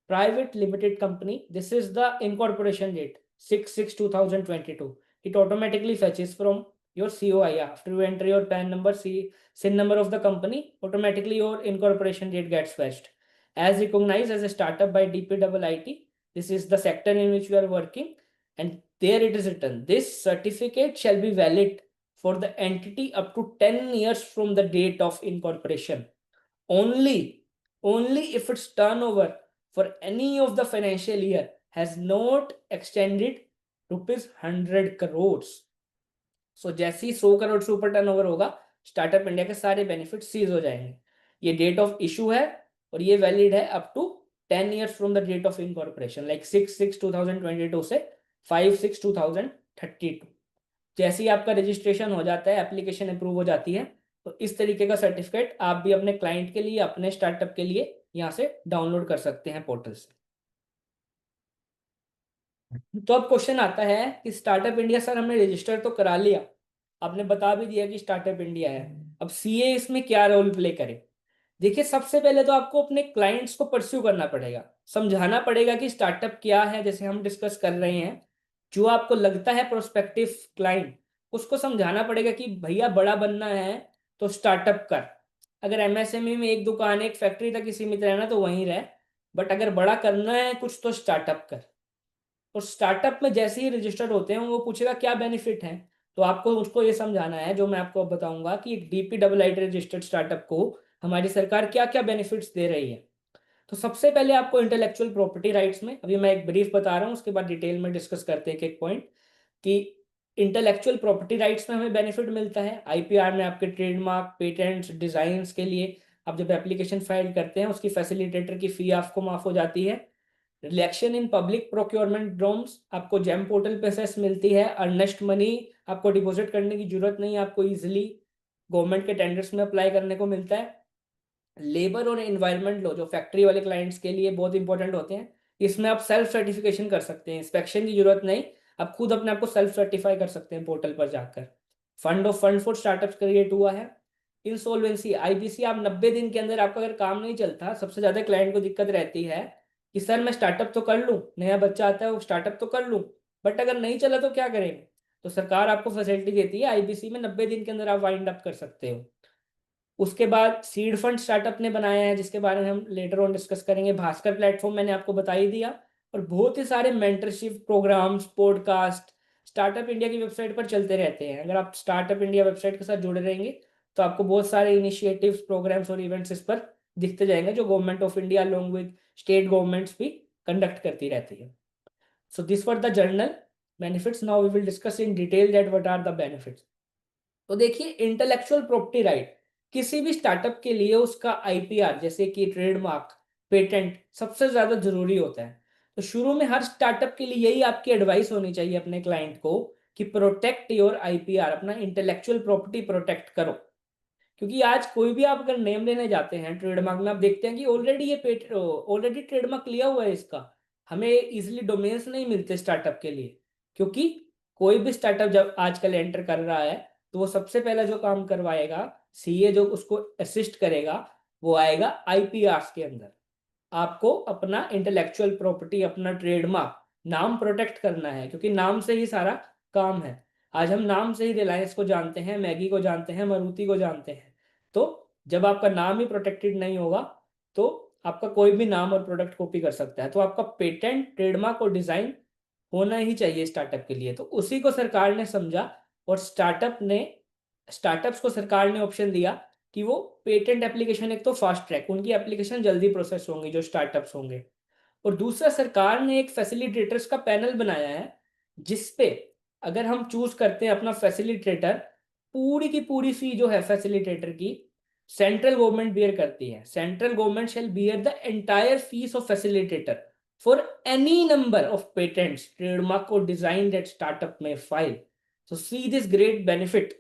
private limited company. This is the incorporation date 6/6/2022. It automatically fetches from your COI after you enter your PAN number, SIN number of the company. Automatically your incorporation date gets fetched. As recognized as a startup by DPIIT, this is the sector in which you are working, and there it is written, this certificate shall be valid for the entity up to 10 years from the date of incorporation. Only if its turnover for any of the financial year has not extended ₹100 crores. सो जैसे ही 100 करोड़ से ऊपर turnover होगा, startup India के सारे benefit seize हो जाएंगे। ये date of issue है और ये वैलिड है up to 10 years from the date of incorporation, like 6/6/2022 से 5/6/2032। जैसे ही आपका रजिस्ट्रेशन हो जाता है, एप्लीकेशन अप्रूव हो जाती है, तो इस तरीके का सर्टिफिकेट आप भी अपने क्लाइंट के लिए, अपने स्टार्टअप के लिए यहाँ से डाउनलोड कर सकते हैं पोर्टल से। तो अब क्वेश्चन आता है कि स्टार्टअप इंडिया, सर हमने रजिस्टर तो करा लिया, आपने बता भी दिया कि स्टार्टअप इंडिया है, अब सीए इसमें क्या रोल प्ले करे? देखिए, सबसे पहले तो आपको अपने क्लाइंट्स को परस्यू करना पड़ेगा, समझाना पड़ेगा कि स्टार्टअप क्या है। जैसे हम डिस्कस कर रहे हैं, जो आपको लगता है प्रोस्पेक्टिव क्लाइंट, उसको समझाना पड़ेगा कि भैया बड़ा बनना है तो स्टार्टअप कर। अगर एमएसएमई में एक दुकान, एक फैक्ट्री तक ही सीमित रहना तो वहीं रह, बट अगर बड़ा करना है कुछ तो स्टार्टअप कर। और स्टार्टअप में जैसे ही रजिस्टर्ड होते हैं, वो पूछेगा क्या बेनिफिट है, तो आपको उसको ये समझाना है, जो मैं आपको अब बताऊंगा, कि एक DPIIT रजिस्टर्ड स्टार्टअप को हमारी सरकार क्या क्या बेनिफिट्स दे रही है। तो सबसे पहले आपको इंटेलेक्चुअल प्रॉपर्टी राइट्स में, अभी मैं एक ब्रीफ बता रहा हूँ, उसके बाद डिटेल में डिस्कस करते हैं एक पॉइंट, कि इंटेलेक्चुअल प्रॉपर्टी राइट्स में हमें बेनिफिट मिलता है। IPR में आपके ट्रेडमार्क, पेटेंट्स, डिजाइन्स के लिए आप जब एप्लीकेशन फाइल करते हैं, उसकी फैसिलिटेटर की फी आपको माफ हो जाती है। रिलेक्शन इन पब्लिक प्रोक्योरमेंट ड्रॉम्स, आपको जेम पोर्टल पे सेस मिलती है। अर्नेस्ट मनी आपको डिपॉजिट करने की जरूरत नहीं, आपको इजिली गवर्नमेंट के टेंडर्स में अप्लाई करने को मिलता है। लेबर और एनवायरनमेंट लॉ, जो फैक्ट्री वाले क्लाइंट्स के लिए बहुत इंपॉर्टेंट होते हैं, इसमें आप सेल्फ सर्टिफिकेशन कर सकते हैं, इंस्पेक्शन की जरूरत नहीं, आप खुद अपने आप को सेल्फ सर्टिफाई कर सकते हैं पोर्टल पर जाकर। फंड फॉर स्टार्टअप्स क्रिएट हुआ है। इंसॉल्वेंसी, IBC, आप 90 दिन के अंदर आपका अगर काम नहीं चलता, सबसे ज्यादा क्लाइंट को दिक्कत रहती है कि सर मैं स्टार्टअप तो कर लूँ, नया बच्चा आता है वो स्टार्टअप तो कर लूँ, बट अगर नहीं चला तो क्या करेंगे? तो सरकार आपको फैसिलिटी देती है, IBC में 90 दिन के अंदर आप वाइंड अप कर सकते हो। उसके बाद सीड फंड स्टार्टअप ने बनाया है, जिसके बारे में हम लेटर ऑन डिस्कस करेंगे। भास्कर प्लेटफॉर्म मैंने आपको बता ही दिया, और बहुत ही सारे mentorship programs, podcast startup India की वेबसाइट पर चलते रहते हैं। अगर आप स्टार्टअप इंडिया वेबसाइट के साथ जुड़े रहेंगे तो आपको बहुत सारे इनिशिएटिव्स, प्रोग्राम्स और इवेंट्स इस पर दिखते जाएंगे, जो government of India along with state governments भी कंडक्ट करती रहती है। So this were the general benefits. Now we will discuss in detail that what are the benefits. तो देखिए, इंटेलेक्चुअल प्रॉपर्टी राइट किसी भी स्टार्टअप के लिए उसका IPR, जैसे कि ट्रेडमार्क, पेटेंट, सबसे ज्यादा जरूरी होता है। तो शुरू में हर स्टार्टअप के लिए यही आपकी एडवाइस होनी चाहिए अपने क्लाइंट को, कि प्रोटेक्ट योर IPR, अपना इंटेलेक्चुअल प्रॉपर्टी प्रोटेक्ट करो। क्योंकि आज कोई भी आप अगर नेम लेने जाते हैं ट्रेडमार्क में, आप देखते हैं कि ऑलरेडी ट्रेडमार्क लिया हुआ है इसका, हमें इजिली डोमेन्स नहीं मिलते स्टार्टअप के लिए। क्योंकि कोई भी स्टार्टअप जब आजकल एंटर कर रहा है, तो वो सबसे पहला जो काम करवाएगा, CA जो उसको असिस्ट करेगा, वो आएगा आईपीआर के अंदर। आपको अपना इंटेलेक्चुअल प्रॉपर्टी, अपना ट्रेडमार्क, नाम प्रोटेक्ट करना है, क्योंकि नाम से ही सारा काम है। आज हम नाम से ही रिलायंस को जानते हैं, मैगी को जानते हैं, मारुति को जानते हैं। तो जब आपका नाम ही प्रोटेक्टेड नहीं होगा तो आपका कोई भी नाम और प्रोडक्ट कॉपी कर सकता है। तो आपका पेटेंट, ट्रेडमार्क और डिजाइन होना ही चाहिए स्टार्टअप के लिए। तो उसी को सरकार ने समझा और स्टार्टअप्स को सरकार ने ऑप्शन दिया कि वो पेटेंट एप्लीकेशन, एक तो फास्ट ट्रैक, उनकी एप्लीकेशन जल्दी प्रोसेस होंगी जो स्टार्टअप्स होंगे, और दूसरा सरकार ने एक फैसिलिटेटर्स का पैनल बनाया है जिसपे अगर हम चूज करते हैं अपना फैसिलिटेटर, पूरी की पूरी फी जो है फैसिलिटेटर की सेंट्रल गवर्नमेंट बियर करती है। Central government shell bear the entire fees of facilitator for any number of patents, trademark और डिजाइन दैट स्टार्टअप में file. So see this great benefit,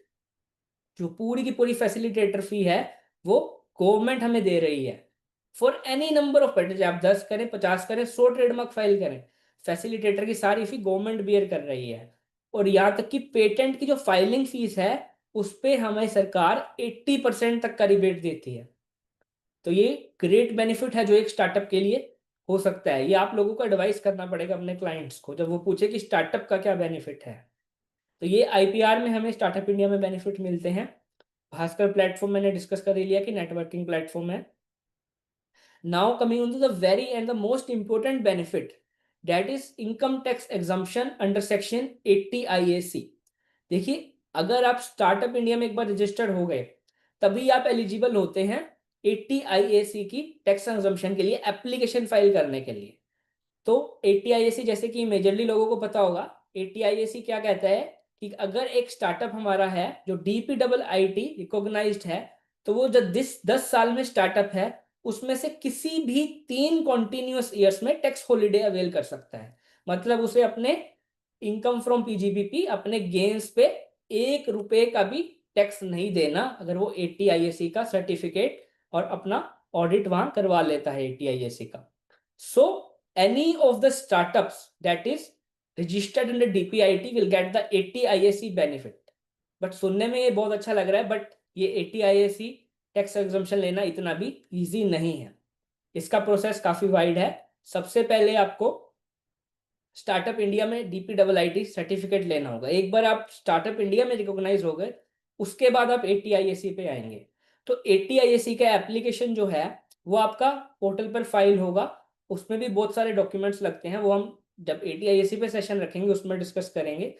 जो पूरी की पूरी फैसिलिटेटर फी है वो गवर्नमेंट हमें दे रही है for any number of patent. आप 10 करें, 50 करें, 100 ट्रेडमार्क फाइल करें, फैसिलिटेटर की सारी फी गवर्नमेंट बियर कर रही है। और यहाँ तक कि पेटेंट की जो फाइलिंग फीस है उस पर हमें सरकार 80% तक का रिबेट देती है। तो ये ग्रेट बेनिफिट है जो एक स्टार्टअप के लिए हो सकता है। ये आप लोगों को एडवाइस करना पड़ेगा अपने क्लाइंट्स को जब वो पूछे कि स्टार्टअप का क्या बेनिफिट है। तो ये आईपीआर में हमें स्टार्टअप इंडिया में बेनिफिट मिलते हैं। भास्कर प्लेटफॉर्म मैंने डिस्कस कर लिया कि नेटवर्किंग प्लेटफॉर्म है। Now coming on to the very end the most important benefit, that is income tax exemption under section 80 IAC। देखिए, अगर आप स्टार्टअप इंडिया में एक बार रजिस्टर्ड हो गए तभी आप एलिजिबल होते हैं 80 IAC की टैक्स एग्जम्पशन के लिए, एप्लीकेशन फाइल करने के लिए। तो 80 IAC जैसे कि मेजरली लोगों को पता होगा, 80 IAC क्या कहता है कि अगर एक स्टार्टअप हमारा है जो DPIIT रिकॉग्नाइज्ड है, तो वो जो 10 साल में स्टार्टअप है उसमें से किसी भी 3 कॉन्टिन्यूअस ईयर्स में टैक्स हॉलीडे अवेल कर सकता है। मतलब उसे अपने इनकम फ्रॉम PGBP, अपने गेन्स पे 1 रुपए का भी टैक्स नहीं देना अगर वो 80 IAC का सर्टिफिकेट और अपना ऑडिट वहां करवा लेता है 80 IAC का। सो any of the startups that is registered under DPIIT will get the 80 IAC benefit। But सुनने में ये बहुत अच्छा लग रहा है, बट ये 80 IAC टैक्स एग्जम्पशन लेना इतना भी इजी नहीं है। इसका प्रोसेस काफी वाइड है। सबसे पहले आपको स्टार्टअप इंडिया में DPIIT सर्टिफिकेट लेना होगा। एक बार आप स्टार्टअप इंडिया में रिकॉग्नाइज हो गए उसके बाद आप 80 IAC पे आएंगे। तो 80 IAC का एप्लीकेशन जो है वो आपका पोर्टल पर फाइल होगा। उसमें भी बहुत सारे डॉक्यूमेंट्स लगते हैं, वो हम जब 80 IAC पे सेशन रखेंगे उसमें डिस्कस करेंगे।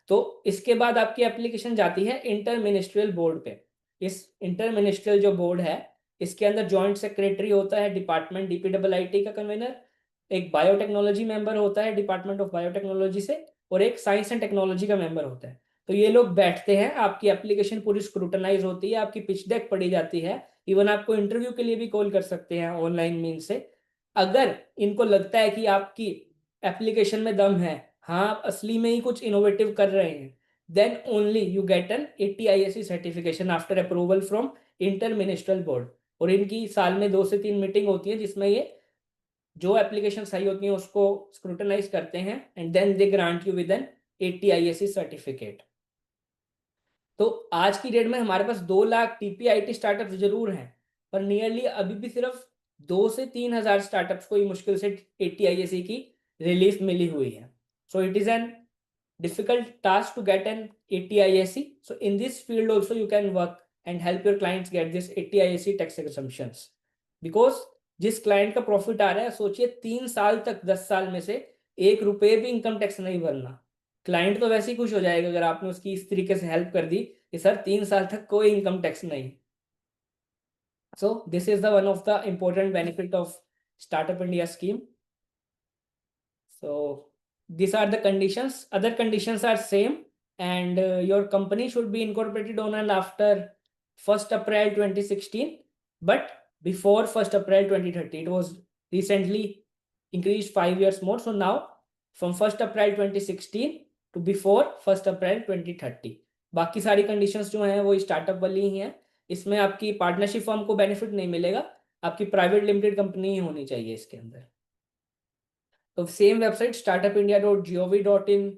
तो इसके बाद आपकी एप्लीकेशन जाती है इंटर मिनिस्ट्रियल बोर्ड पे। इस इंटर मिनिस्ट्रियल जो बोर्ड है इसके अंदर जॉइंट सेक्रेटरी होता है डिपार्टमेंट DPIIT का कन्वीनर, एक बायोटेक्नोलॉजी मेंबर होता है डिपार्टमेंट ऑफ बायोटेक्नोलॉजी से, और एक साइंस एंड टेक्नोलॉजी का मेंबर होता है। तो ये लोग बैठते हैं, आपकी एप्लीकेशन पूरी स्क्रूटनाइज होती है, आपकी पिच डेक पढ़ी जाती है, इवन आपको इंटरव्यू के लिए भी कॉल कर सकते हैं ऑनलाइन मीन से। अगर इनको लगता है कि आपकी एप्लीकेशन में दम है, हाँ आप असली में ही कुछ इनोवेटिव कर रहे हैं, then only you get an 80 IAC certification after approval from inter ministerial board. और इनकी साल में 2 से 3 मीटिंग होती है जिसमें ये जो एप्लीकेशन सही होती है उसको स्क्रूटनाइज करते हैं and then they grant you with an 80 IAC certificate. तो आज की डेट में हमारे पास 2 लाख TPIIT स्टार्टअप जरूर हैं, पर नियरली अभी भी सिर्फ 2 से 3 हजार स्टार्टअप्स को ही मुश्किल से 80 IAC की रिलीफ मिली हुई है। So it is an difficult task to get an 80 IAC. So in this field also you can work and help your clients get this 80 IAC tax exemptions, because जिस client का profit आ रहा है, सोचिए 3 साल तक 10 साल में से 1 रुपए भी इनकम टैक्स नहीं भरना। क्लाइंट तो वैसे ही खुश हो जाएगा अगर आपने उसकी इस तरीके से हेल्प कर दी कि सर 3 साल तक कोई इनकम टैक्स नहीं। So this is the one of the important benefit of startup India scheme. So these are the conditions. Other conditions are same, and your company should be incorporated on and after 1st April 2016, but before 1st April 2030. It was recently increased 5 years more. So now from 1st April 2016 to before 1st April 2030. बाकी सारी conditions जो हैं वो startup वाली ही हैं। इसमें आपकी partnership firm को बेनिफिट नहीं मिलेगा, आपकी प्राइवेट लिमिटेड कंपनी ही होनी चाहिए इसके अंदर। तो सेम वेबसाइट startupindia.gov.in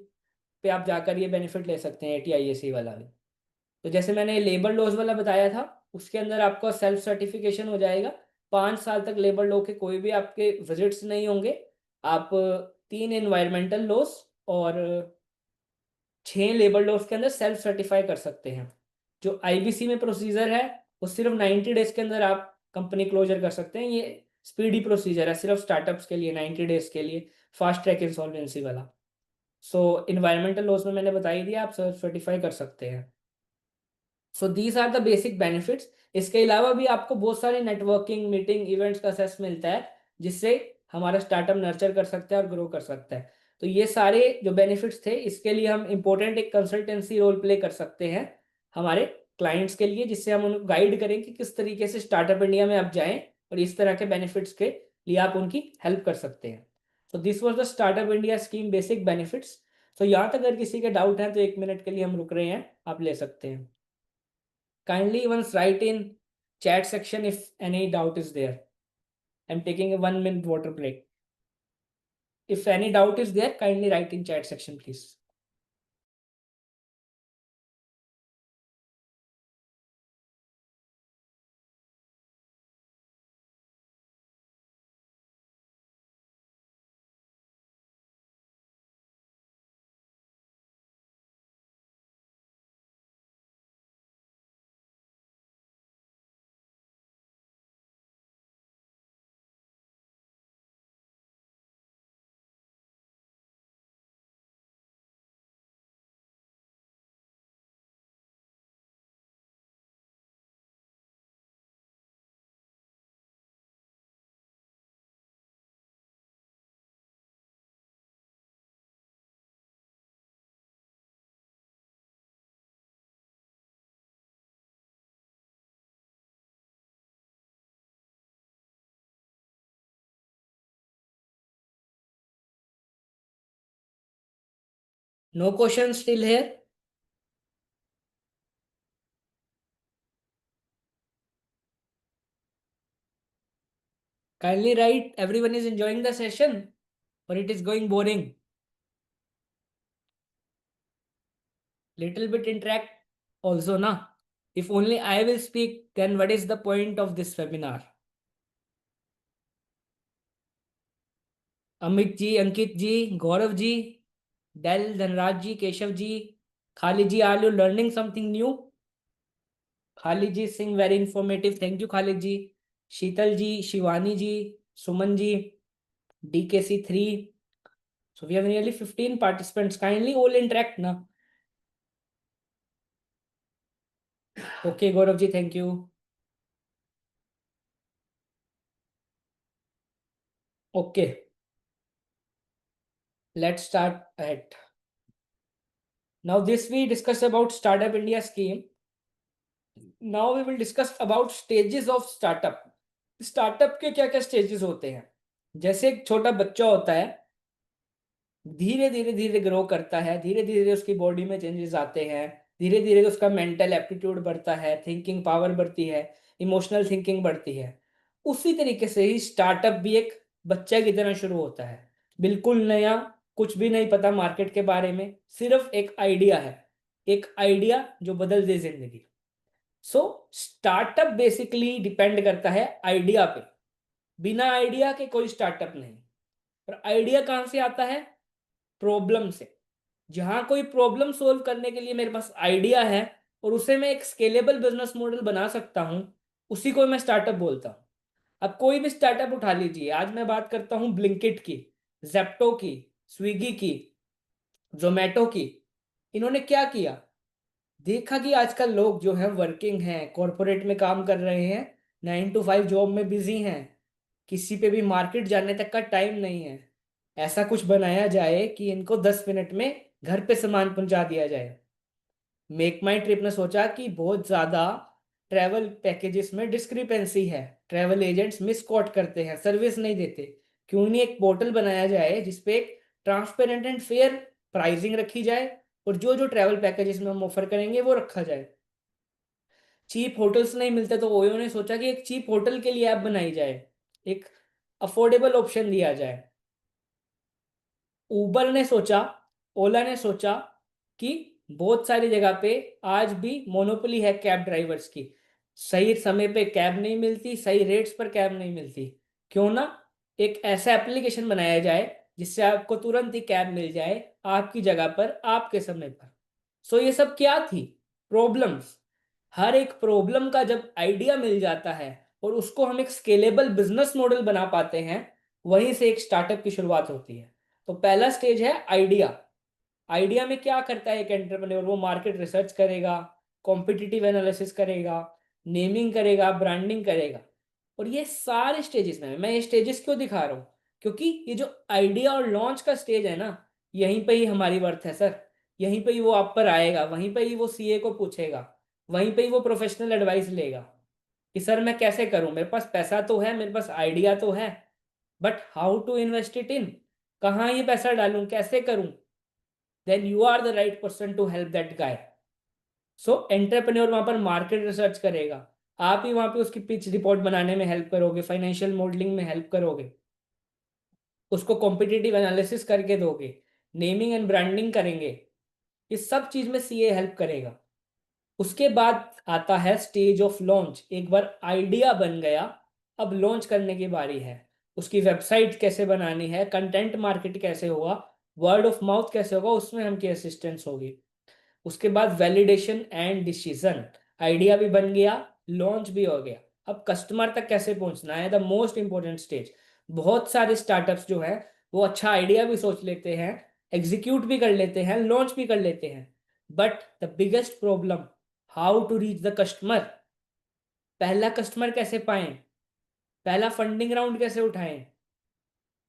पे आप जाकर ये बेनिफिट ले सकते हैं 80 IAC वाला भी। तो जैसे मैंने लेबर लॉज वाला बताया था, उसके अंदर आपका सेल्फ सर्टिफिकेशन हो जाएगा। 5 साल तक लेबर लॉ के कोई भी आपके विजिट्स नहीं होंगे। आप 3 एनवायरमेंटल लॉज और 6 लेबर लॉज के अंदर सेल्फ सर्टिफाई कर सकते हैं। जो आईबीसी में प्रोसीजर है वो सिर्फ 90 डेज के अंदर आप कंपनी क्लोजर कर सकते हैं। ये स्पीडी प्रोसीजर है सिर्फ स्टार्टअप्स के लिए, 90 डेज के लिए, फास्ट ट्रैक इंसॉल्वेंसी वाला। सो इन्वायरमेंटल लॉस में मैंने बता ही दिया, आप सेल्फ सर्टिफाई कर सकते हैं। So these are the basic benefits. इसके अलावा भी आपको बहुत सारे नेटवर्किंग, मीटिंग, इवेंट्स का एक्सेस मिलता है, जिससे हमारा स्टार्टअप नर्चर कर सकता है और ग्रो कर सकता है। तो ये सारे जो बेनिफिट्स थे, इसके लिए हम इंपॉर्टेंट एक कंसल्टेंसी रोल प्ले कर सकते हैं हमारे क्लाइंट्स के लिए, जिससे हम उनको गाइड करें कि किस तरीके से स्टार्टअप इंडिया में आप जाएं और इस तरह के बेनिफिट्स के लिए आप उनकी हेल्प कर सकते हैं। तो this was the startup India scheme basic benefits. तो यहाँ तक अगर किसी के डाउट है तो 1 मिनट के लिए हम रुक रहे हैं, आप ले सकते हैं। Kindly once write in chat section if any doubt is there. I'm taking a 1 minute water break. If any doubt is there, kindly write in chat section, please. No questions still here? Kindly write everyone is enjoying the session or it is going boring. Little bit interact also, na? If only I will speak, then what is the point of this webinar? Amit ji, Ankit ji, Gaurav ji, Dale, Dhanraj ji, Keshav ji, Khali ji, are you learning something new? Khalid ji Singh very informative, thank you Khalid ji. Sheetal ji, Shivani ji, Suman ji, DKC3. So we have nearly 15 participants. Kindly all interact na. Okay, Gaurav ji, thank you. Okay, let's start ahead. Now this we discussed about Startup India scheme. Now we will discuss about stages of startup. Startup के क्या क्या stages होते हैं? जैसे एक छोटा बच्चा होता है, धीरे धीरे धीरे ग्रो करता है, धीरे धीरे उसकी बॉडी में चेंजेस आते हैं, धीरे धीरे उसका मेंटल एप्टीट्यूड बढ़ता है, थिंकिंग पावर बढ़ती है, इमोशनल थिंकिंग बढ़ती है। उसी तरीके से ही स्टार्टअप भी एक बच्चे की तरह शुरू होता है, बिल्कुल नया, कुछ भी नहीं पता मार्केट के बारे में, सिर्फ एक आइडिया है, एक आइडिया जो बदल दे जिंदगी। सो स्टार्टअप बेसिकली डिपेंड करता है आइडिया पे। बिना आइडिया के कोई स्टार्टअप नहीं। और आइडिया कहां से आता है? प्रॉब्लम से। जहां कोई प्रॉब्लम सोल्व करने के लिए मेरे पास आइडिया है और उसे मैं एक स्केलेबल बिजनेस मॉडल बना सकता हूं, उसी को मैं स्टार्टअप बोलता हूं। अब कोई भी स्टार्टअप उठा लीजिए, आज मैं बात करता हूं ब्लिंकिट की, जेप्टो की, स्विगी की, जोमेटो की। इन्होंने क्या किया? देखा कि आजकल लोग जो है वर्किंग हैं, कॉरपोरेट में काम कर रहे हैं, 9 to 5 जॉब में बिजी हैं, किसी पे भी मार्केट जाने तक का टाइम नहीं है। ऐसा कुछ बनाया जाए कि इनको 10 मिनट में घर पे सामान पहुंचा दिया जाए। मेक माई ट्रिप ने सोचा कि बहुत ज़्यादा ट्रैवल पैकेजेस में डिस्क्रिपेंसी है, ट्रैवल एजेंट्स मिस कोट करते हैं, सर्विस नहीं देते। क्यों नहीं एक पोर्टल बनाया जाए जिसपे एक ट्रांसपेरेंट एंड फेयर प्राइसिंग रखी जाए और जो जो ट्रैवल पैकेजेस में हम ऑफर करेंगे वो रखा जाए। चीप होटल्स नहीं मिलते तो ओयो ने सोचा कि एक चीप होटल के लिए ऐप बनाई जाए, एक अफोर्डेबल ऑप्शन दिया जाए। उबर ने सोचा, ओला ने सोचा कि बहुत सारी जगह पे आज भी मोनोपोली है कैब ड्राइवर्स की। सही समय पे कैब नहीं मिलती, सही रेट्स पर कैब नहीं मिलती। क्यों ना एक ऐसा एप्लीकेशन बनाया जाए जिससे आपको तुरंत ही कैब मिल जाए आपकी जगह पर आपके समय पर। सो ये सब क्या थी? प्रॉब्लम्स। हर एक प्रॉब्लम का जब आइडिया मिल जाता है और उसको हम एक स्केलेबल बिजनेस मॉडल बना पाते हैं, वहीं से एक स्टार्टअप की शुरुआत होती है। तो पहला स्टेज है आइडिया। आइडिया में क्या करता है एक एंटरप्रेन्योर? वो मार्केट रिसर्च करेगा, कॉम्पिटिटिव एनालिसिस करेगा, नेमिंग करेगा, ब्रांडिंग करेगा। और ये सारे स्टेजेस में मैं ये स्टेजेस क्यों दिखा रहा हूँ? क्योंकि ये जो आइडिया और लॉन्च का स्टेज है ना, यहीं पे ही हमारी वर्थ है सर। यहीं पे ही वो आप पर आएगा, वहीं पे ही वो सीए को पूछेगा, वहीं पे ही वो प्रोफेशनल एडवाइस लेगा कि सर मैं कैसे करूं, मेरे पास पैसा तो है, मेरे पास आइडिया तो है, but how to invest it in, कहाँ ये पैसा डालूं, कैसे करूं? then you are the right person to help that guy. So entrepreneur वहां पर मार्केट रिसर्च करेगा, आप ही वहां पे उसकी पिच रिपोर्ट बनाने में हेल्प करोगे, फाइनेंशियल मॉडलिंग में हेल्प करोगे, उसको कॉम्पिटिटिव एनालिसिस करके दोगे, नेमिंग एंड ब्रांडिंग करेंगे। इस सब चीज में सीए हेल्प करेगा। उसके बाद आता है स्टेज ऑफ लॉन्च। एक बार आइडिया बन गया, अब लॉन्च करने की बारी है। उसकी वेबसाइट कैसे बनानी है, कंटेंट मार्केट कैसे होगा, वर्ड ऑफ माउथ कैसे होगा, उसमें हमकी असिस्टेंस होगी। उसके बाद वैलिडेशन एंड डिसीजन। आइडिया भी बन गया, लॉन्च भी हो गया, अब कस्टमर तक कैसे पहुंचना है, द मोस्ट इंपॉर्टेंट स्टेज। बहुत सारे स्टार्टअप्स जो है वो अच्छा आइडिया भी सोच लेते हैं, एग्जीक्यूट भी कर लेते हैं, लॉन्च भी कर लेते हैं, but the biggest problem, how to reach the customer. पहला कस्टमर कैसे पाएं, पहला फंडिंग राउंड कैसे उठाएं,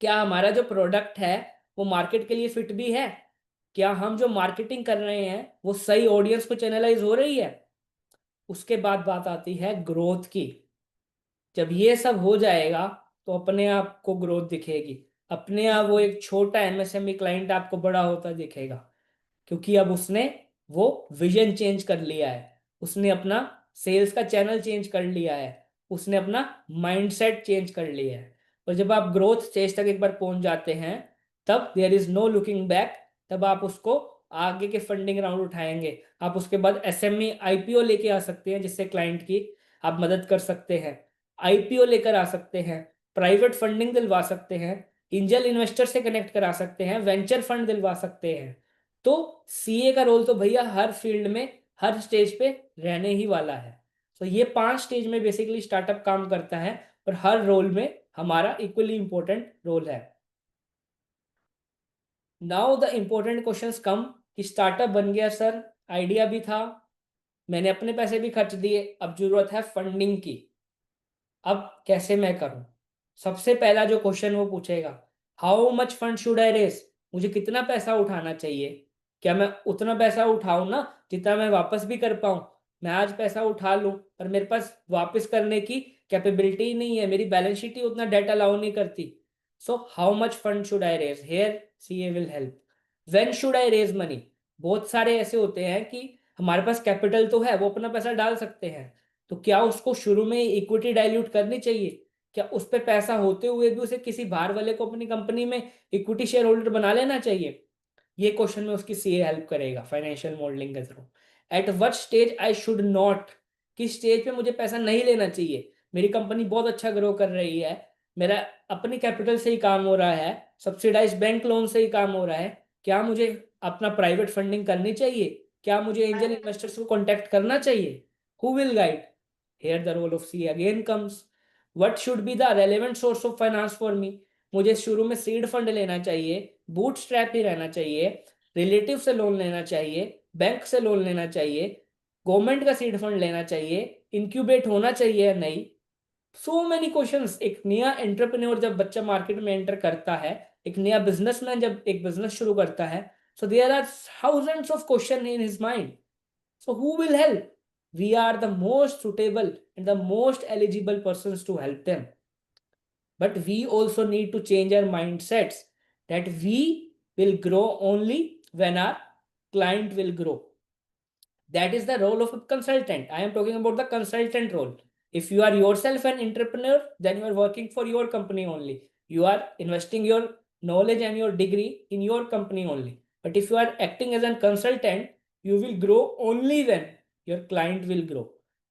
क्या हमारा जो प्रोडक्ट है वो मार्केट के लिए फिट भी है, क्या हम जो मार्केटिंग कर रहे हैं वो सही ऑडियंस को चैनलाइज हो रही है। उसके बाद बात आती है ग्रोथ की। जब ये सब हो जाएगा तो अपने आप को ग्रोथ दिखेगी, अपने आप वो एक छोटा एमएसएमई क्लाइंट आपको बड़ा होता दिखेगा, क्योंकि अब उसने वो विजन चेंज कर लिया है, उसने अपना सेल्स का चैनल चेंज कर लिया है, उसने अपना माइंडसेट चेंज कर लिया है। और जब आप ग्रोथ स्टेज तक एक बार पहुंच जाते हैं, तब there is no looking back. तब आप उसको आगे के फंडिंग राउंड उठाएंगे, आप उसके बाद एसएमई आईपीओ लेके आ सकते हैं, जिससे क्लाइंट की आप मदद कर सकते हैं, आईपीओ लेकर आ सकते हैं, प्राइवेट फंडिंग दिलवा सकते हैं, एंजल इन्वेस्टर से कनेक्ट करा सकते हैं, वेंचर फंड दिलवा सकते हैं। तो सीए का रोल तो भैया हर फील्ड में हर स्टेज पे रहने ही वाला है। तो ये 5 स्टेज में बेसिकली स्टार्टअप काम करता है, और हर रोल में हमारा इक्वली इंपॉर्टेंट रोल है। नाउ द इंपॉर्टेंट क्वेश्चंस कम कि स्टार्टअप बन गया सर, आइडिया भी था, मैंने अपने पैसे भी खर्च दिए, अब जरूरत है फंडिंग की। अब कैसे मैं करूं? सबसे पहला जो क्वेश्चन वो पूछेगा, how much fund should I raise, मुझे कितना पैसा उठाना चाहिए? क्या मैं उतना पैसा उठाऊं ना जितना मैं वापस भी कर पाऊं? मैं आज पैसा उठा लूं पर मेरे पास वापस करने की कैपेबिलिटी ही नहीं है, मेरी बैलेंस शीट ही उतना डेटा अलाउ नहीं करती। So how much fund should I raise, here CA will help. When should I raise money, बहुत सारे ऐसे होते हैं कि हमारे पास कैपिटल तो है, वो अपना पैसा डाल सकते हैं, तो क्या उसको शुरू में इक्विटी डाइल्यूट करनी चाहिए? क्या उस पर पैसा होते हुए भी उसे किसी बाहर वाले को अपनी कंपनी में इक्विटी शेयर होल्डर बना लेना चाहिए? ये क्वेश्चन में उसकी सीए हेल्प करेगा फाइनेंशियल मॉडलिंग के through. At what stage I should not, किस स्टेज पे मुझे पैसा नहीं लेना चाहिए, मेरी कंपनी बहुत अच्छा ग्रो कर रही है, मेरा अपनी कैपिटल से ही काम हो रहा है, सब्सिडाइज बैंक लोन से ही काम हो रहा है, क्या मुझे अपना प्राइवेट फंडिंग करनी चाहिए, क्या मुझे एंजल इन्वेस्टर्स को कॉन्टेक्ट करना चाहिए? Who will guide? Here the role of CA again comes. What should be the relevant source of finance for me? मुझे शुरू में सीड फंड लेना चाहिए, बूटस्ट्रैप ही रहना चाहिए, रिलेटिव से लोन लेना चाहिए, बैंक से लोन लेना चाहिए, गवर्नमेंट का सीड फंड लेना चाहिए, इंक्यूबेट होना चाहिए या नहीं? So many questions. एक नया एंटरप्रेन्योर जब बच्चा मार्केट में एंटर करता है, एक नया बिजनेसमैन जब एक बिजनेस शुरू करता है, so there are thousands of question in his mind. So who will help? We are the most suitable and the most eligible persons to help them. But we also need to change our mindsets that we will grow only when our client will grow. That is the role of a consultant. I am talking about the consultant role. If you are yourself an entrepreneur, then you are working for your company only. You are investing your knowledge and your degree in your company only. But if you are acting as a consultant, You will grow only when your client will grow.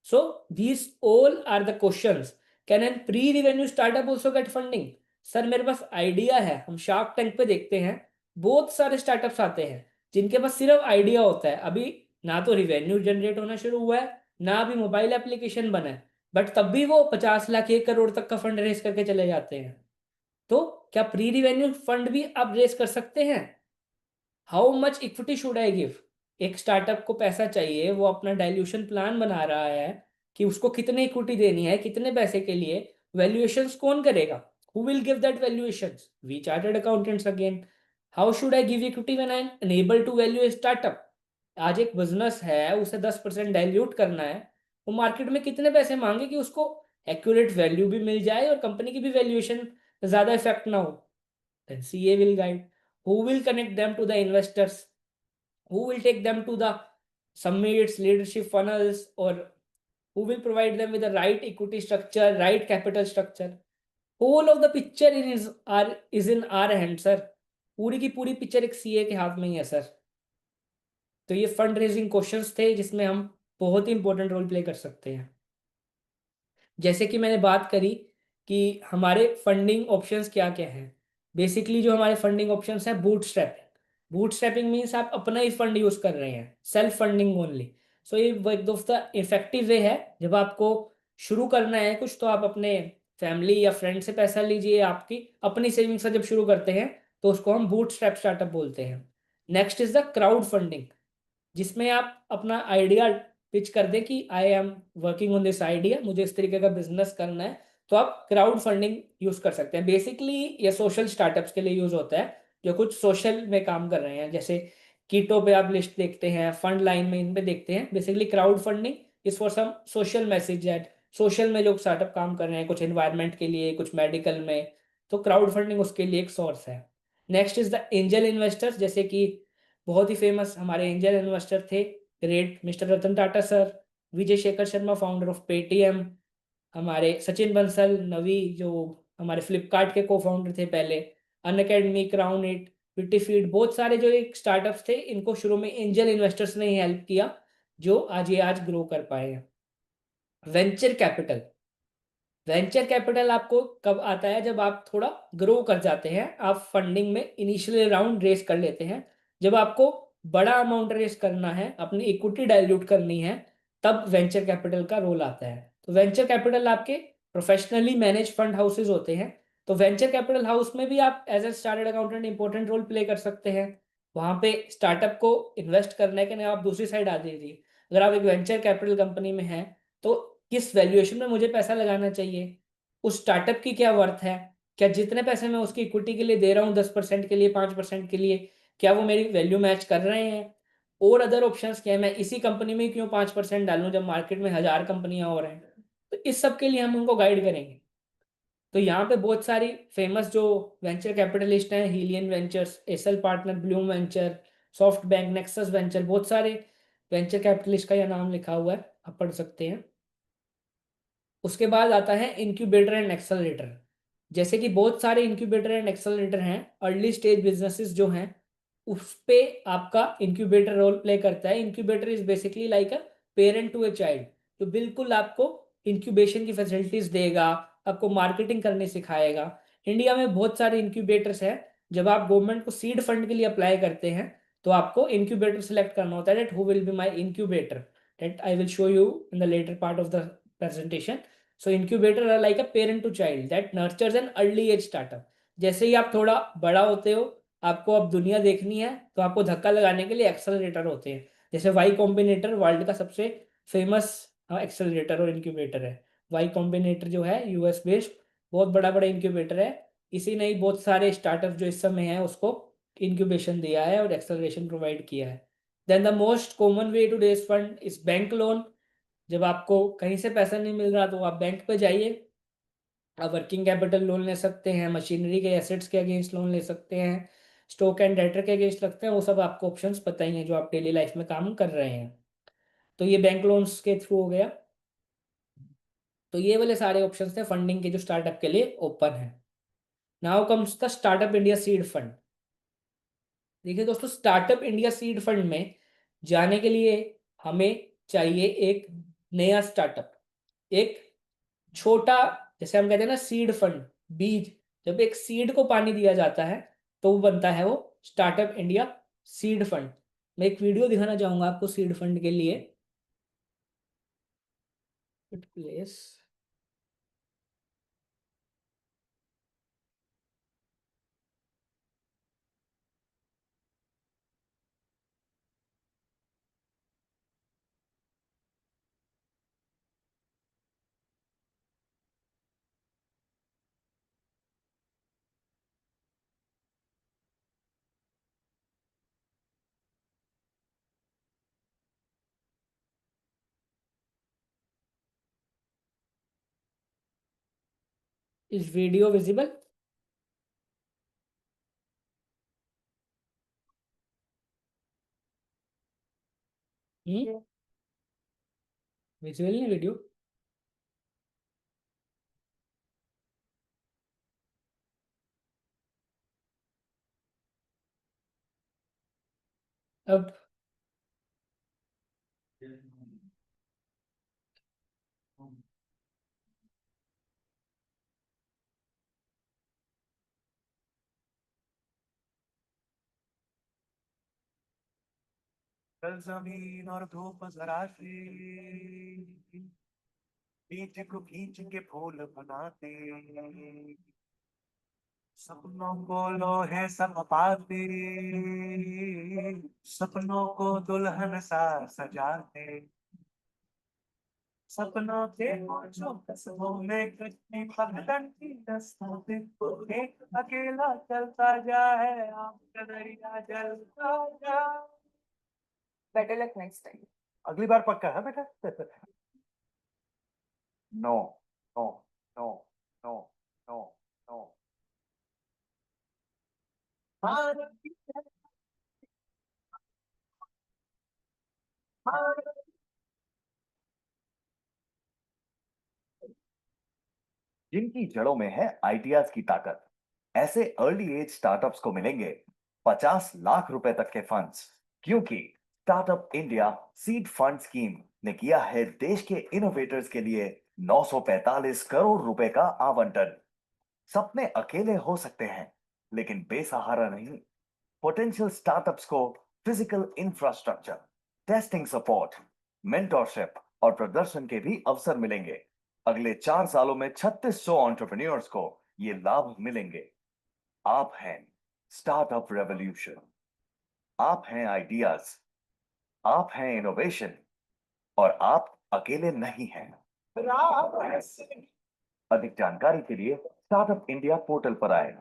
So these all are the questions. Can a pre-revenue startup also get funding? Sir मेरे पास idea है, हम shark tank पे देखते हैं बहुत सारे startups आते हैं जिनके पास सिर्फ आइडिया होता है, अभी ना तो रिवेन्यू जनरेट होना शुरू हुआ है, ना अभी मोबाइल एप्लीकेशन बना है, बट तब भी वो 50 लाख 1 करोड़ तक का फंड रेस करके चले जाते हैं। तो क्या प्री रिवेन्यू फंड भी आप रेस कर सकते हैं? How much equity should I give? एक स्टार्टअप को पैसा चाहिए, वो अपना डाइल्यूशन प्लान बना रहा है कि उसको कितने इक्विटी देनी है, कितने पैसे के लिए, वैल्यूएशंस कौन करेगा? Who will give that valuations? We chartered accountants again. How should I give equity when I am unable to value a startup? आज एक बिजनेस है, उसे 10% डाइल्यूट करना है, वो मार्केट में कितने पैसे मांगे कि उसको एक्यूरेट वैल्यू भी मिल जाए और कंपनी की भी वैल्यूएशन ज्यादा इफेक्ट ना हो? Then CA will guide. Who will connect them to the investors? Who will take them to the summits, leadership funnels, or who will provide them with the right equity structure, right capital structure? Whole of the picture is in our hand, sir. पूरी की पूरी picture एक CA के हाथ में ही है sir. तो ये फंड रेजिंग क्वेश्चंस थे जिसमें हम बहुत ही इंपॉर्टेंट रोल प्ले कर सकते हैं। जैसे कि मैंने बात करी कि हमारे फंडिंग ऑप्शंस क्या क्या हैं। बेसिकली जो हमारे फंडिंग ऑप्शंस हैं, बूटस्ट्रैपिंग। बूटस्ट्रैपिंग मीन्स आप अपना ही फंड यूज कर रहे हैं, सेल्फ फंडिंग ओनली। सो ये एक दोस्त इफेक्टिव वे है। जब आपको शुरू करना है कुछ तो आप अपने फैमिली या फ्रेंड से पैसा लीजिए, आपकी अपनी सेविंग से जब शुरू करते हैं तो उसको हम बूटस्ट्रैप स्टार्टअप बोलते हैं। Next is the crowd funding, जिसमें आप अपना आइडिया पिच कर दें कि आई am working on this idea, मुझे इस तरीके का बिजनेस करना है, तो आप क्राउड फंडिंग यूज कर सकते हैं। बेसिकली ये सोशल स्टार्टअप्स के लिए यूज होता है जो कुछ सोशल में काम कर रहे हैं, जैसे कीटो पे आप लिस्ट देखते हैं, फंड लाइन में इन पे देखते हैं। Basically crowd funding is for some social message at social में जो स्टार्टअप काम कर रहे हैं, कुछ एनवायरनमेंट के लिए, कुछ मेडिकल में, तो क्राउड फंडिंग उसके लिए एक सोर्स है। Next is the angel investors, जैसे कि बहुत ही फेमस हमारे एंजल इन्वेस्टर थे great mister Ratan Tata sir, Vijay Shekhar Sharma founder of Paytm, हमारे सचिन बंसल नवी जो हमारे फ्लिपकार्ट के को फाउंडर थे पहले, अनअकैडमी, क्राउन इट, विटीफीड, बहुत सारे जो एक स्टार्टअप्स थे, इनको शुरू में एंजल इन्वेस्टर्स ने ही हेल्प किया जो आज ग्रो कर पाए हैं। वेंचर कैपिटल, वेंचर कैपिटल आपको कब आता है? जब आप थोड़ा ग्रो कर जाते हैं, आप फंडिंग में इनिशियल राउंड रेस कर लेते हैं, जब आपको बड़ा अमाउंट रेस करना है, अपनी इक्विटी डाइल्यूट करनी है, तब वेंचर कैपिटल का रोल आता है। तो वेंचर कैपिटल आपके प्रोफेशनली मैनेज फंड हाउसेज होते हैं। तो वेंचर कैपिटल हाउस में भी आप as a chartered accountant important role play कर सकते हैं। वहां पे स्टार्टअप को इन्वेस्ट करने के लिए आप दूसरी साइड आ जाइए। अगर आप एक वेंचर कैपिटल कंपनी में हैं तो किस वैल्यूएशन में मुझे पैसा लगाना चाहिए, उस स्टार्टअप की क्या वर्थ है, क्या जितने पैसे मैं उसकी इक्विटी के लिए दे रहा हूँ 10% के लिए, 5% के लिए, क्या वो मेरी वैल्यू मैच कर रहे हैं, और अदर ऑप्शंस क्या है, मैं इसी कंपनी में क्यों 5% डालूं जब मार्केट में 1000 कंपनियां और हैं। तो इस सब के लिए हम उनको गाइड करेंगे। तो यहाँ पे बहुत सारी फेमस जो वेंचर कैपिटलिस्ट हैं, Helion ventures, SL partner, Blume venture, SoftBank, Nexus venture, बहुत सारे वेंचर कैपिटलिस्ट का यह नाम लिखा हुआ है, आप पढ़ सकते हैं। उसके बाद आता है इंक्यूबेटर एंड एक्सेलरेटर। जैसे कि बहुत सारे इंक्यूबेटर एंड एक्सेलरेटर हैं, अर्ली स्टेज बिजनेसेस जो हैं उस पे आपका इंक्यूबेटर रोल प्ले करता है। Incubator is basically like a parent to a child, जो बिल्कुल आपको इंक्यूबेशन की फैसिलिटीज देगा, आपको मार्केटिंग करने सिखाएगा। इंडिया में बहुत सारे इंक्यूबेटर्स हैं। जब आप गवर्नमेंट को सीड फंड के लिए अप्लाई करते हैं तो आपको इंक्यूबेटर सेलेक्ट करना होता है, that who will be my incubator, that I will show you in the later part of the presentation. So incubator are like a parent to child that nurtures an early age startup. जैसे ही आप थोड़ा बड़ा होते हो, आपको अब दुनिया देखनी है, तो आपको धक्का लगाने के लिए एक्सेलरेटर होते हैं। जैसे वाई कॉम्बिनेटर वर्ल्ड का सबसे फेमस एक्सेलरेटर और इंक्यूबेटर है। वाई कॉम्बिनेटर जो है यूएस बेस्ड बहुत बड़ा बड़ा इंक्यूबेटर है। इसी ने ही बहुत सारे स्टार्टअप जो इस समय है उसको इंक्यूबेशन दिया है और एक्सेलरेशन प्रोवाइड किया है। Then the most common way to raise fund is bank loan. जब आपको कहीं से पैसा नहीं मिल रहा तो आप बैंक पे जाइए, आप वर्किंग कैपिटल लोन ले सकते हैं, मशीनरी के एसेट्स के अगेंस्ट लोन ले सकते हैं, स्टॉक एंड डेटर के अगेंस्ट लगते हैं, वो सब आपको ऑप्शंस पता ही हैं जो आप डेली लाइफ में काम कर रहे हैं। तो ये बैंक लोन्स के थ्रू हो गया। तो ये वाले सारे ऑप्शंस थे फंडिंग के जो स्टार्टअप के लिए ओपन है। Now comes the startup India seed fund. देखिए दोस्तों, स्टार्टअप इंडिया सीड फंड में जाने के लिए हमें चाहिए एक नया स्टार्टअप, एक छोटा, जैसे हम कहते हैं ना सीड फंड, बीज, जब एक सीड को पानी दिया जाता है तो वो बनता है वो स्टार्टअप इंडिया सीड फंड। मैं एक वीडियो दिखाना चाहूंगा आपको सीड फंड के लिए। Place is video visible? Visual नहीं वीडियो? अब कल जमीन और धूप जरा सी बीच को खींच के फूल बनाते, सपनों को लोहे सब पाते, सपनों को दुल्हन सा सजाते, सपनों के जो कस्मों में कितनी पलटन की दस्तों एक अकेला चलता जाए, आम का दरिया जलता जाए। Better luck next time. अगली बार पक्का है बेटा? No no no no no no. जिनकी जड़ों में है आइडियाज की ताकत, ऐसे अर्ली एज स्टार्टअप्स को मिलेंगे 50 लाख रुपए तक के फंड्स, क्योंकि startup India seed fund scheme ने किया है देश के इनोवेटर्स के लिए 945 करोड़ रुपए का आवंटन। सपने अकेले हो सकते हैं, लेकिन बेसहारा नहीं। पोटेंशियल स्टार्टअप्स को physical infrastructure, testing support, mentorship और प्रदर्शन के भी अवसर मिलेंगे। अगले 4 सालों में 3600 एंटरप्रेन्योर्स को ये लाभ मिलेंगे। आप हैं स्टार्टअप रेवोल्यूशन, आप हैं आइडियाज, आप हैं इनोवेशन, और आप अकेले नहीं हैं। अधिक जानकारी के लिए स्टार्टअप इंडिया पोर्टल पर आए।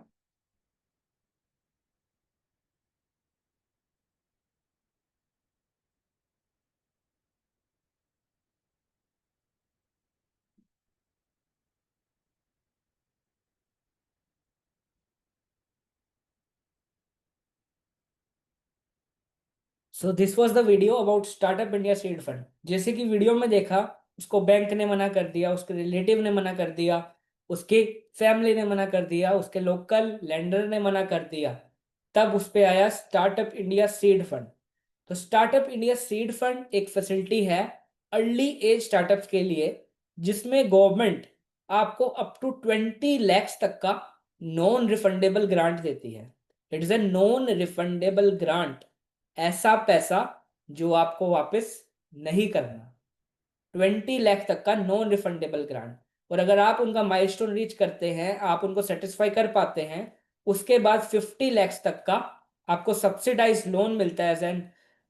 So this was the video about startup India seed fund. जैसे कि वीडियो में देखा, उसको बैंक ने मना कर दिया, उसके रिलेटिव ने मना कर दिया, उसके फैमिली ने मना कर दिया, उसके लोकल लेंडर ने मना कर दिया, तब उस पे आया स्टार्टअप इंडिया सीड फंड। तो स्टार्टअप इंडिया सीड फंड एक फैसिलिटी है अर्ली एज स्टार्टअप्स के लिए, जिसमें गवर्नमेंट आपको अप टू 20 लैक्स तक का नॉन रिफंडेबल ग्रांट देती है। It is a non refundable grant, ऐसा पैसा जो आपको वापस नहीं करना। 20 लाख तक का नॉन रिफंडेबल ग्रांट। और अगर आप उनका माइलस्टोन रीच करते हैं, आप उनको सेटिस्फाई कर पाते हैं, उसके बाद 50 लाख तक का आपको सब्सिडाइज लोन मिलता है। एज एन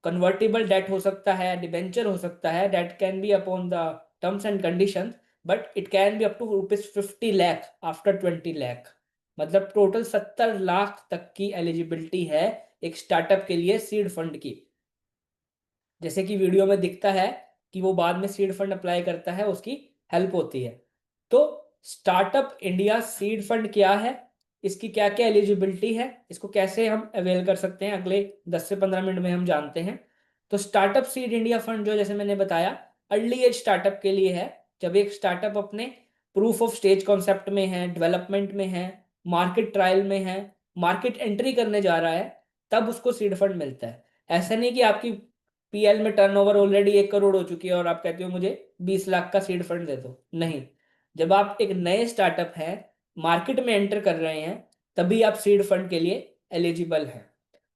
कन्वर्टेबल डेट हो सकता है, डिबेंचर हो सकता है, debt can be upon the terms and conditions, but it can be up to ₹50 lakh after 20 lakh. मतलब टोटल 70 लाख तक की एलिजिबिलिटी है एक स्टार्टअप के लिए सीड फंड की। जैसे कि वीडियो में दिखता है कि वो बाद में सीड फंड अप्लाई करता है, उसकी हेल्प होती है। तो स्टार्टअप इंडिया सीड फंड क्या है, इसकी क्या क्या एलिजिबिलिटी है, इसको कैसे हम अवेल कर सकते हैं, अगले 10 से 15 मिनट में हम जानते हैं। तो स्टार्टअप सीड इंडिया फंड जो जैसे मैंने बताया अर्ली एज स्टार्टअप के लिए है। जब एक स्टार्टअप अपने प्रूफ ऑफ स्टेज कॉन्सेप्ट में है, डेवलपमेंट में है, मार्केट ट्रायल में है, मार्केट एंट्री करने जा रहा है, तब उसको सीड फंड मिलता है। ऐसा नहीं कि आपकी पीएल में टर्नओवर ऑलरेडी 1 करोड़ हो चुकी है और आप कहते हो मुझे 20 लाख का सीड फंड दे दो, नहीं। जब आप एक नए स्टार्टअप हैं, मार्केट में एंटर कर रहे हैं, तभी आप सीड फंड के लिए एलिजिबल हैं।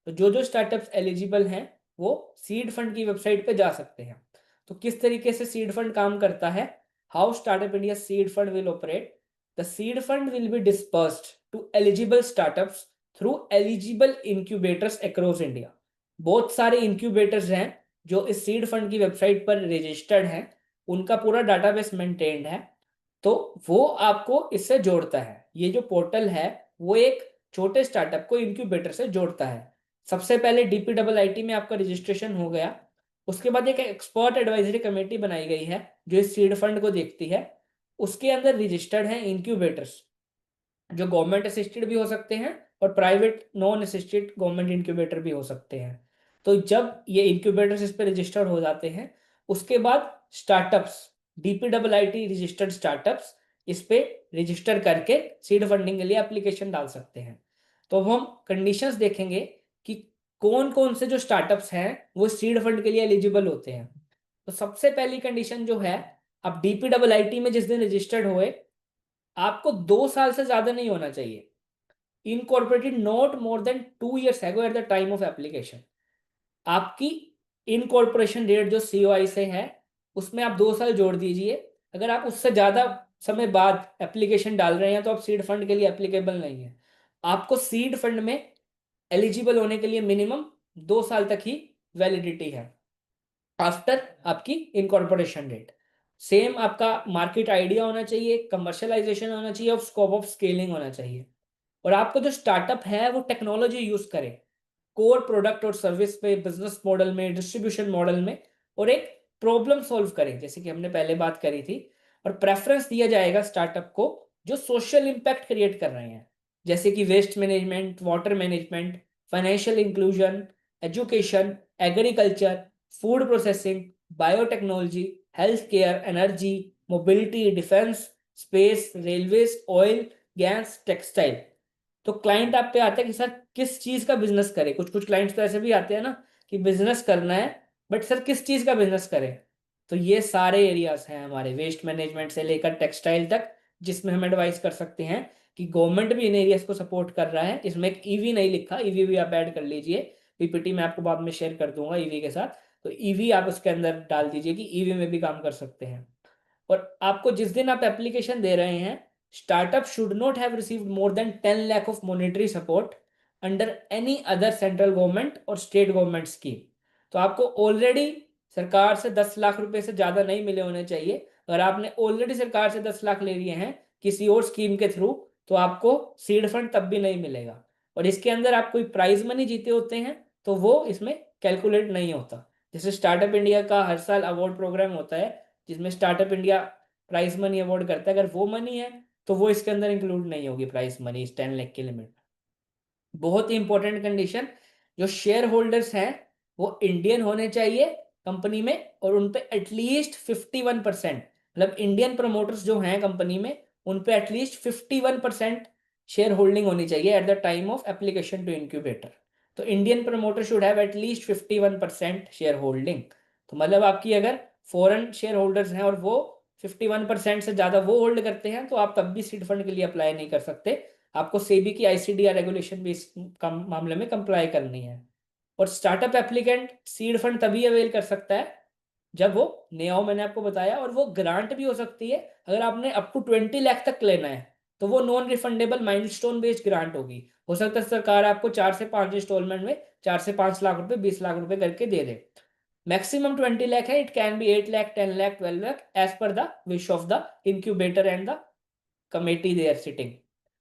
तो जो जो स्टार्टअप्स एलिजिबल हैं वो सीड फंड की वेबसाइट पे जा सकते हैं। तो किस तरीके से सीड फंड काम करता है, how startup India seed fund will operate. The seed fund will be dispersed to eligible startups through eligible incubators across India. बहुत सारे इंक्यूबेटर्स हैं जो इस सीड फंड की वेबसाइट पर रजिस्टर्ड हैं, उनका पूरा डाटाबेस मेंटेन्ड है, तो वो आपको इससे जोड़ता है। ये जो पोर्टल है वो एक छोटे स्टार्टअप को इंक्यूबेटर से जोड़ता है। सबसे पहले DPIIT में आपका रजिस्ट्रेशन हो गया, उसके बाद एक एक्सपर्ट एडवाइजरी कमेटी बनाई गई है जो इस सीड फंड को देखती है। उसके अंदर रजिस्टर्ड हैं इंक्यूबेटर्स जो गवर्नमेंट असिस्टेड भी हो सकते हैं और private non assisted government incubator भी हो सकते हैं। तो जब ये इंक्यूबेटर्स इस पर रजिस्टर्ड हो जाते हैं, उसके बाद स्टार्टअप्स, DPIIT रजिस्टर्ड स्टार्टअप्स इस पे रजिस्टर करके सीड फंडिंग के लिए एप्लीकेशन डाल सकते हैं। तो अब हम कंडीशंस देखेंगे कि कौन कौन से जो स्टार्टअप्स हैं वो सीड फंड के लिए एलिजिबल होते हैं। तो सबसे पहली कंडीशन जो है, आप DPIIT में जिस दिन रजिस्टर्ड हुए, आपको 2 साल से ज्यादा नहीं होना चाहिए। Incorporated not more than 2 years एगो eight the time of application. आपकी इनकॉर्पोरेशन डेट जो COI से है उसमें आप 2 साल जोड़ दीजिए। अगर आप उससे ज्यादा समय बाद एप्लीकेशन डाल रहे हैं तो आप सीड फंड के लिए एप्लीकेबल नहीं है। आपको सीड फंड में एलिजिबल होने के लिए मिनिमम 2 साल तक ही वैलिडिटी है आफ्टर आपकी इनकॉर्पोरेशन डेट। सेम आपका मार्केट आइडिया होना चाहिए, कमर्शलाइजेशन होना चाहिए और स्कोप ऑफ स्केलिंग होना चाहिए। और आपका जो स्टार्टअप है वो टेक्नोलॉजी यूज करे कोर प्रोडक्ट और सर्विस पे, बिजनेस मॉडल में, डिस्ट्रीब्यूशन मॉडल में, और एक प्रॉब्लम सॉल्व करें जैसे कि हमने पहले बात करी थी। और प्रेफरेंस दिया जाएगा स्टार्टअप को जो सोशल इंपैक्ट क्रिएट कर रहे हैं, जैसे कि waste management, water management, financial inclusion, education, agriculture, food processing, biotechnology, health care, energy, mobility, defence, space, railways, oil, gas, textile. तो क्लाइंट आप पे आता है कि सर किस चीज का बिजनेस करे। कुछ कुछ क्लाइंट्स तो ऐसे भी आते हैं ना कि बिजनेस करना है, बट सर किस चीज का बिजनेस करे। तो ये सारे एरियाज हैं हमारे, वेस्ट मैनेजमेंट से लेकर टेक्सटाइल तक, जिसमें हम एडवाइस कर सकते हैं कि गवर्नमेंट भी इन एरियाज को सपोर्ट कर रहा है। इसमें एक ईवी नहीं लिखा, ईवी भी आप ऐड कर लीजिए, PPT में आपको बाद में शेयर कर दूंगा ईवी के साथ। तो ईवी आप उसके अंदर डाल दीजिए कि ईवी में भी काम कर सकते हैं। और आपको जिस दिन आप एप्लीकेशन दे रहे हैं, startup should not have received more than 10 lakh of monetary support under any other central government और स्टेट गवर्नमेंट स्कीम। तो आपको ऑलरेडी सरकार से 10 लाख रुपए से ज्यादा नहीं मिले होने चाहिए। अगर आपने ऑलरेडी सरकार से 10 लाख ले लिए हैं किसी और स्कीम के थ्रू, तो आपको सीड फंड तब भी नहीं मिलेगा। और इसके अंदर आप कोई प्राइज मनी जीते होते हैं तो वो इसमें कैलकुलेट नहीं होता। जैसे स्टार्टअप इंडिया का हर साल अवार्ड प्रोग्राम होता है जिसमें startup India prize money award करता है, अगर वो मनी है तो वो इसके अंदर इंक्लूड नहीं होगी प्राइज मनी इस 10 लाख की लिमिट। बहुत ही इंपॉर्टेंट कंडीशन, जो शेयर होल्डर्स हैं वो इंडियन होने चाहिए कंपनी में, और उन पे एटलीस्ट 51%, मतलब इंडियन प्रमोटर्स जो हैं कंपनी में उन पे एटलीस्ट 51% शेयर होल्डिंग होनी चाहिए at the time of application to incubator. तो Indian promoter should have at least 51% share holding. तो मतलब आपकी अगर फॉरेन शेयर होल्डर्स हैं और वो 51% से ज्यादा वो होल्ड करते हैं तो आप तब भी सीड फंड के लिए अप्लाई नहीं कर सकते। आपको सेबी की ICDR रेगुलेशन भी इस मामले में कंप्लाई करनी है। और स्टार्टअप एप्लीकेंट सीड फंड तभी अवेल कर सकता है जब वो नया हो, मैंने आपको बताया, और वो ग्रांट भी हो सकती है। अगर आपने अप टू 20 लाख तक लेना है तो वो non refundable milestone based grant होगी। हो सकता है सरकार आपको 4 से 5 इंस्टॉलमेंट में 4 से 5 लाख रुपए, 20 लाख रुपए करके दे दे। मैक्सिमम 20 लाख है, it can be 8 lakh, 10 lakh, 12 lakh as per the wish of the incubator and the committee they are sitting.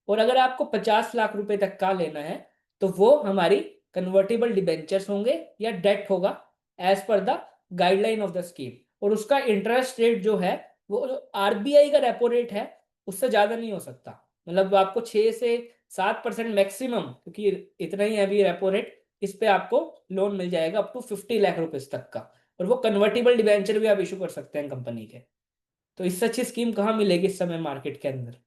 और अगर आपको 50 लाख रुपए तक का लेना है तो वो हमारी कन्वर्टेबल डिबेंचर्स होंगे या डेट होगा as per the guideline of the scheme. और उसका इंटरेस्ट रेट जो है वो जो RBI का रेपो रेट है उससे ज्यादा नहीं हो सकता। मतलब आपको 6 से 7% मैक्सिमम, क्योंकि इतना ही है अभी रेपो रेट, इस पे आपको लोन मिल जाएगा अप टू 50 लाख रुपीज तक का। और वो कन्वर्टेबल डिबेंचर भी आप इशू कर सकते हैं कंपनी के। तो इससे अच्छी स्कीम कहाँ मिलेगी इस समय मार्केट के अंदर।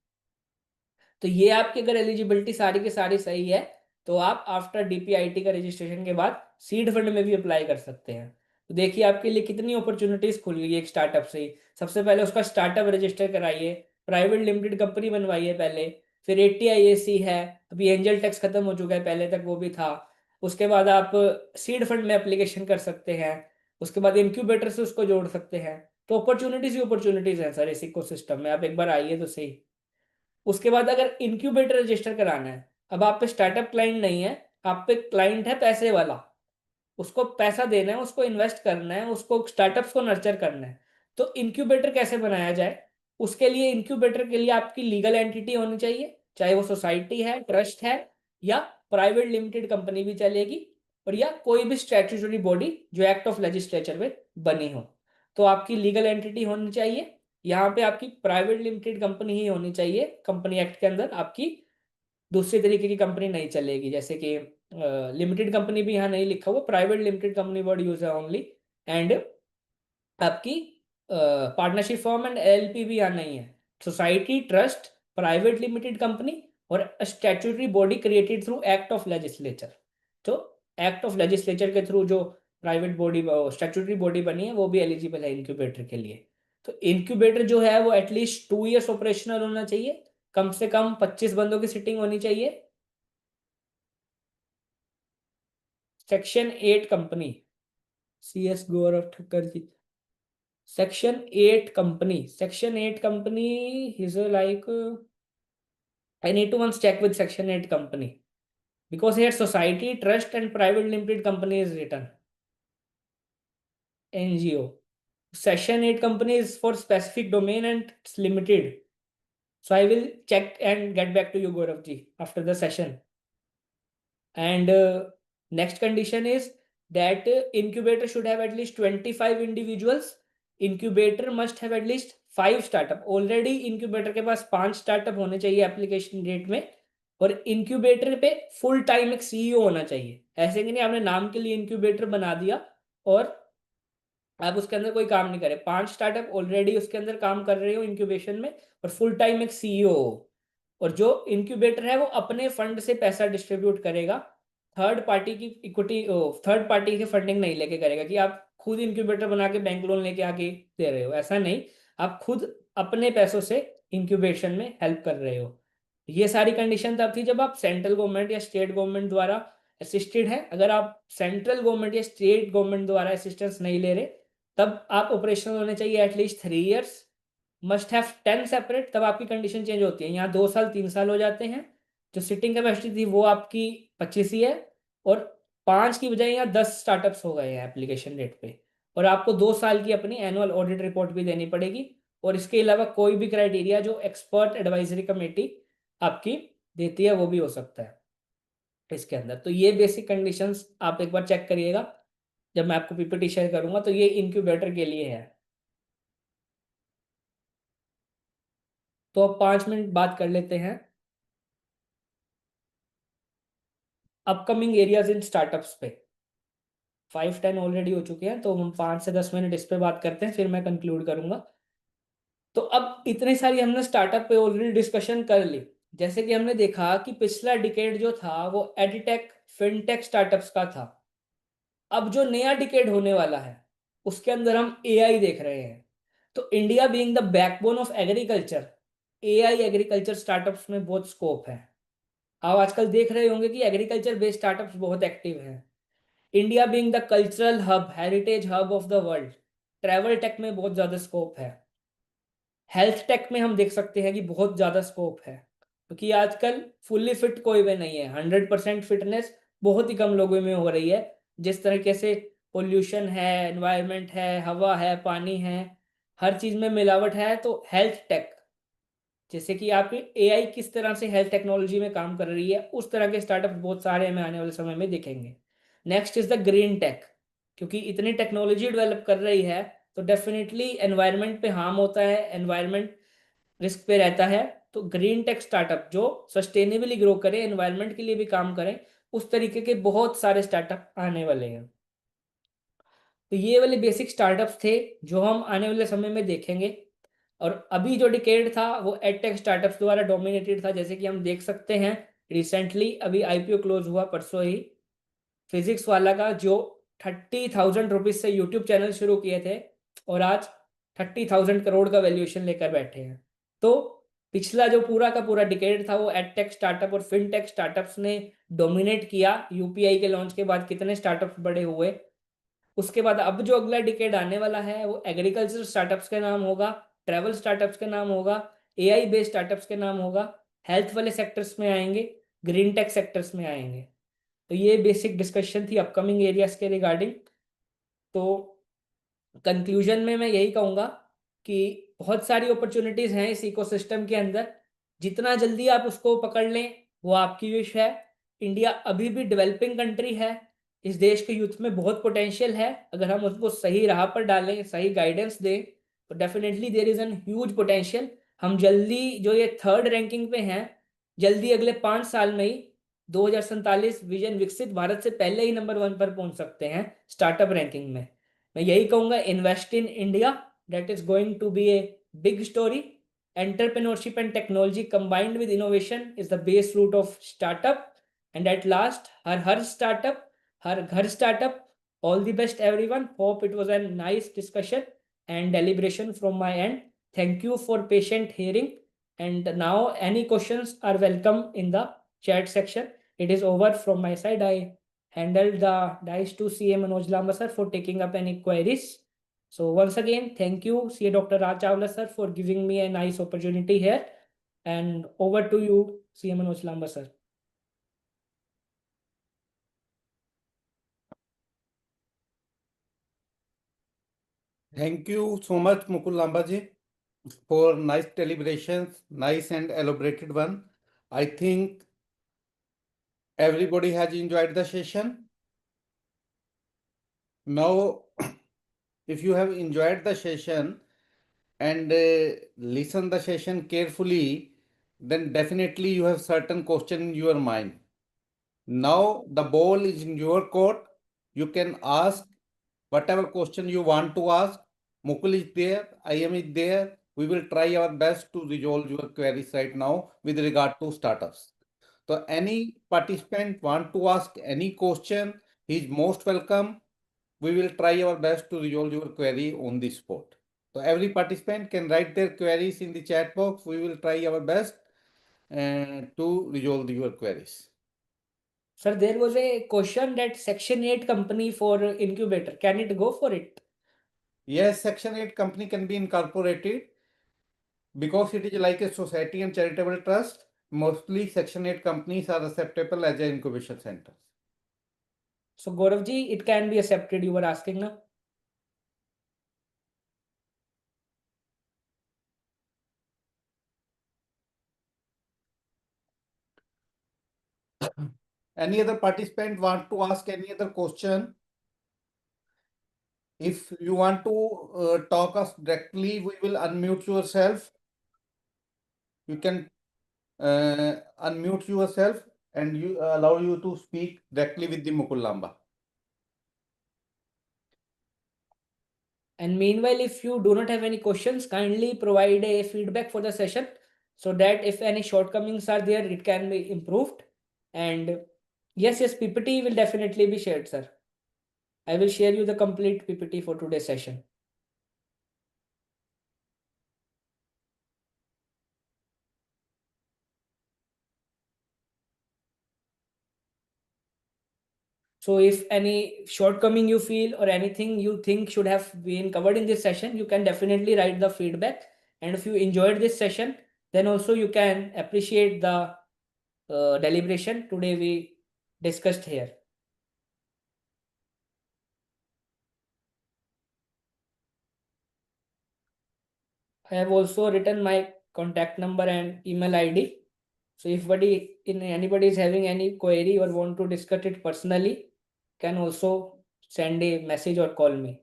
तो ये आपकी अगर एलिजिबिलिटी सारी की सारी सही है तो आप आफ्टर DPIT का रजिस्ट्रेशन के बाद सीड फंड में भी अप्लाई कर सकते हैं। तो देखिए आपके लिए कितनी अपॉर्चुनिटीज खुल गई एक स्टार्टअप से ही। सबसे पहले उसका स्टार्टअप रजिस्टर कराइए, प्राइवेट लिमिटेड कंपनी बनवाइए पहले, फिर 80 है, अभी एंजल टैक्स खत्म हो चुका है, पहले तक वो भी था। उसके बाद आप सीड फंड में एप्लीकेशन कर सकते हैं, उसके बाद इंक्यूबेटर से उसको जोड़ सकते हैं। तो अपॉर्चुनिटीज ही अपॉर्चुनिटीज हैं सर इस इकोसिस्टम में, आप एक बार आइए तो सही। उसके बाद अगर इंक्यूबेटर रजिस्टर कराना है, अब आप पे स्टार्टअप क्लाइंट नहीं है, आप पे क्लाइंट है पैसे वाला, उसको पैसा देना है, उसको इन्वेस्ट करना है, उसको स्टार्टअप्स को नर्चर करना है। तो इंक्यूबेटर कैसे बनाया जाए, उसके लिए इंक्यूबेटर के लिए आपकी लीगल एंटिटी होनी चाहिए, चाहे वो सोसाइटी है, ट्रस्ट है, या प्राइवेट लिमिटेड कंपनी भी चलेगी, और या कोई भी स्टैट्यूटरी बॉडी जो एक्ट ऑफ लेजिस्लेचर में बनी हो। तो आपकी लीगल एंटिटी होनी चाहिए, यहाँ पे आपकी प्राइवेट लिमिटेड कंपनी ही होनी चाहिए। कंपनी एक्ट के अंदर आपकी दूसरी तरीके की कंपनी नहीं चलेगी, जैसे कि लिमिटेड कंपनी भी यहाँ नहीं लिखा हुआ, private limited company word use है ओनली। एंड आपकी पार्टनरशिप फॉर्म एंड एलएलपी भी यहाँ नहीं है। Society, trust, private limited company और statutory body created through act of legislature. तो एक्ट ऑफ लेजिस्लेचर के थ्रू जो प्राइवेट बॉडी, स्टैट्यूटरी बॉडी बनी है, वो भी एलिजिबल है इंक्यूबेटर के लिए। तो इंक्यूबेटर जो है वो एटलीस्ट 2 ईयर्स ऑपरेशनल होना चाहिए, कम से कम 25 बंदों की सिटिंग होनी चाहिए। Section 8 company, CS Gaurav Thakkar ji. Section 8 company is like I need to once check with Section 8 company, because here society, trust and private limited company is written. NGO. Section 8 company is for specific domain and it's limited. So I will check and get back to you, Gaurav ji, after the session. And next condition is that incubator should have at least 25 individuals. Incubator must have at least 5 startup. Already incubator के पास 5 startup होने चाहिए application date में, और incubator पे full time एक CEO होना चाहिए। ऐसे कि नहीं आपने नाम के लिए इंक्यूबेटर बना दिया और आप उसके अंदर कोई काम नहीं करे। 5 स्टार्टअप ऑलरेडी उसके अंदर काम कर रहे हो इंक्यूबेशन में, और फुल टाइम एक सीईओ हो, और जो इंक्यूबेटर है वो अपने फंड से पैसा डिस्ट्रीब्यूट करेगा, थर्ड पार्टी की इक्विटी, थर्ड पार्टी की फंडिंग नहीं लेके करेगा कि आप खुद इंक्यूबेटर बना के बैंक लोन लेके आके दे रहे हो, ऐसा नहीं। आप खुद अपने पैसों से इंक्यूबेशन में हेल्प कर रहे हो। ये सारी कंडीशन तब थी जब आप सेंट्रल गवर्नमेंट या स्टेट गवर्नमेंट द्वारा असिस्टेड है। अगर आप सेंट्रल गवर्नमेंट या स्टेट गवर्नमेंट द्वारा असिस्टेंस नहीं ले रहे, तब आप ऑपरेशनल होने चाहिए at least 3 years, must have 10 separate. तब आपकी कंडीशन चेंज होती है, यहाँ 2 साल 3 साल हो जाते हैं। जो सिटिंग कैपेसिटी थी वो आपकी 25 ही है, और 5 की बजाय यहाँ 10 स्टार्टअप्स हो गए हैं एप्लीकेशन डेट पे। और आपको 2 साल की अपनी एनुअल ऑडिट रिपोर्ट भी देनी पड़ेगी, और इसके अलावा कोई भी क्राइटेरिया जो एक्सपर्ट एडवाइजरी कमेटी आपकी देती है वो भी हो सकता है इसके अंदर। तो ये बेसिक कंडीशंस आप एक बार चेक करिएगा जब मैं आपको पीपीटी शेयर करूंगा। तो ये इंक्यूबेटर के लिए है। तो अब 5 मिनट बात कर लेते हैं अपकमिंग एरियाज इन स्टार्टअप्स पे। 5-10 ऑलरेडी हो चुके हैं, तो हम 5 से 10 मिनट इस पे बात करते हैं, फिर मैं कंक्लूड करूंगा। तो अब इतनी सारी हमने स्टार्टअप पे ऑलरेडी डिस्कशन कर ली। जैसे कि हमने देखा कि पिछला डिकेड जो था वो एडिटेक, फिनटेक स्टार्टअप्स का था। अब जो नया डिकेड होने वाला है उसके अंदर हम एआई देख रहे हैं। तो India being the backbone of agriculture, AI agriculture startups में बहुत स्कोप है। आप आजकल देख रहे होंगे कि एग्रीकल्चर बेस्ड स्टार्टअप्स बहुत एक्टिव हैं। India being the cultural hub, heritage hub of the world, travel tech में बहुत ज़्यादा स्कोप है। हेल्थ टेक में हम देख सकते हैं कि बहुत ज़्यादा स्कोप है, क्योंकि आजकल फुल्ली फिट कोई भी नहीं है। 100% फिटनेस बहुत ही कम लोगों में हो रही है। जिस तरीके से पोल्यूशन है, एनवायरनमेंट है, हवा है, पानी है, हर चीज़ में मिलावट है। तो हेल्थ टेक, जैसे कि आपकी एआई किस तरह से हेल्थ टेक्नोलॉजी में काम कर रही है, उस तरह के स्टार्टअप बहुत सारे हमें आने वाले समय में दिखेंगे। Next is the green tech, क्योंकि इतनी टेक्नोलॉजी डेवलप कर रही है तो डेफिनेटली एनवायरनमेंट पे हार्म होता है, एनवायरनमेंट रिस्क पे रहता है। तो ग्रीन टेक स्टार्टअप जो सस्टेनेबली ग्रो करे, एनवायरनमेंट के लिए भी काम करें, उस तरीके के बहुत सारे स्टार्टअप आने वाले हैं। तो ये वाले बेसिक स्टार्टअप्स थे जो हम आने वाले समय में देखेंगे। और अभी जो डिकेड था वो एडटेक स्टार्टअप्स द्वारा डोमिनेटेड था। जैसे कि हम देख सकते हैं रिसेंटली अभी आईपीओ क्लोज हुआ परसों ही, फिजिक्स वाला का, जो 30,000 रुपीज से यूट्यूब चैनल शुरू किए थे और आज 30,000 करोड़ का वैल्यूएशन लेकर बैठे हैं। तो पिछला जो पूरा का पूरा डिकेड था वो एडटेक स्टार्टअप और फिनटेक स्टार्टअप्स ने डोमिनेट किया। यूपीआई के लॉन्च के बाद कितने स्टार्टअप्स बड़े हुए। उसके बाद अब जो अगला डिकेड आने वाला है वो एग्रीकल्चर स्टार्टअप्स के नाम होगा, ट्रैवल स्टार्टअप्स के नाम होगा, एआई बेस्ड स्टार्टअप्स के नाम होगा, हेल्थ वाले सेक्टर्स में आएंगे, ग्रीन टेक सेक्टर्स में आएंगे। तो ये बेसिक डिस्कशन थी अपकमिंग एरियाज के रिगार्डिंग। तो कंक्लूजन में मैं यही कहूँगा कि बहुत सारी अपॉर्चुनिटीज हैं इस इकोसिस्टम के अंदर। जितना जल्दी आप उसको पकड़ लें वो आपकी विश है। इंडिया अभी भी डेवलपिंग कंट्री है। इस देश के यूथ में बहुत पोटेंशियल है। अगर हम उसको सही राह पर डालें, सही गाइडेंस दें तो definitely there is an huge potential. हम जल्दी जो ये थर्ड रैंकिंग पे हैं, जल्दी अगले 5 साल में ही 2047 विजन विकसित भारत से पहले ही नंबर 1 पर पहुंच सकते हैं स्टार्टअप रैंकिंग में। मैं यही कहूंगा, invest in India, that is going to be a big story. Entrepreneurship and technology combined with innovation is the base root of startup. And at last, हर स्टार्टअप, हर घर startup. All the best, everyone. Hope it was a nice discussion and deliberation from my end. Thank you for patient hearing. And now any questions are welcome in the chat section. It is over from my side. I handled the dice to CA Manoj Lamba sir for taking up any queries. So once again, thank you CA Dr. Raj Chawla sir for giving me a nice opportunity here. And over to you, CA Manoj Lamba sir. Thank you so much, Mukul Lambaji, for nice deliberations, nice and elaborated one. I think everybody has enjoyed the session. Now, if you have enjoyed the session and listen the session carefully, then definitely you have certain question in your mind. Now the ball is in your court. You can ask whatever question you want to ask. Mukul is there, I am is there. We will try our best to resolve your queries right now with regard to startups. So any participant want to ask any question, he is most welcome. We will try our best to resolve your query on the spot. So every participant can write their queries in the chat box. We will try our best to resolve your queries. Sir, there was a question that Section 8 company for incubator. Can it go for it? Yes, Section 8 company can be incorporated because it is like a society and charitable trust. Mostly Section 8 companies are acceptable as an incubation center. So Gauravji, it can be accepted, you were asking now? Any other participant want to ask any other question? If you want to talk us directly, we will unmute yourself. You can unmute yourself and you allow you to speak directly with the Mukul Lamba. And meanwhile, if you do not have any questions, kindly provide a feedback for the session so that if any shortcomings are there, it can be improved. And yes, PPT will definitely be shared, sir. I will share you the complete PPT for today's session. So if any shortcoming you feel or anything you think should have been covered in this session, you can definitely write the feedback. And if you enjoyed this session, then also you can appreciate the deliberation today we discussed here. I have also written my contact number and email ID. So if anybody is having any query or want to discuss it personally, can also send a message or call me.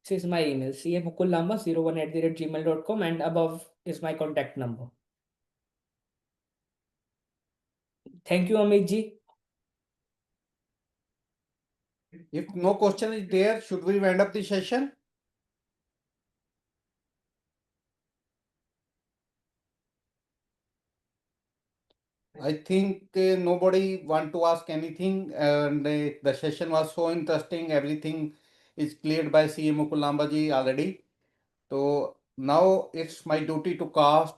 This is my email, camukullamba01@gmail.com, and above is my contact number. Thank you, Amit ji. If no question is there, should we wind up the session? I think nobody want to ask anything, and the session was so interesting. Everything is cleared by CA Mukul Lambaji already. So now it's my duty to cast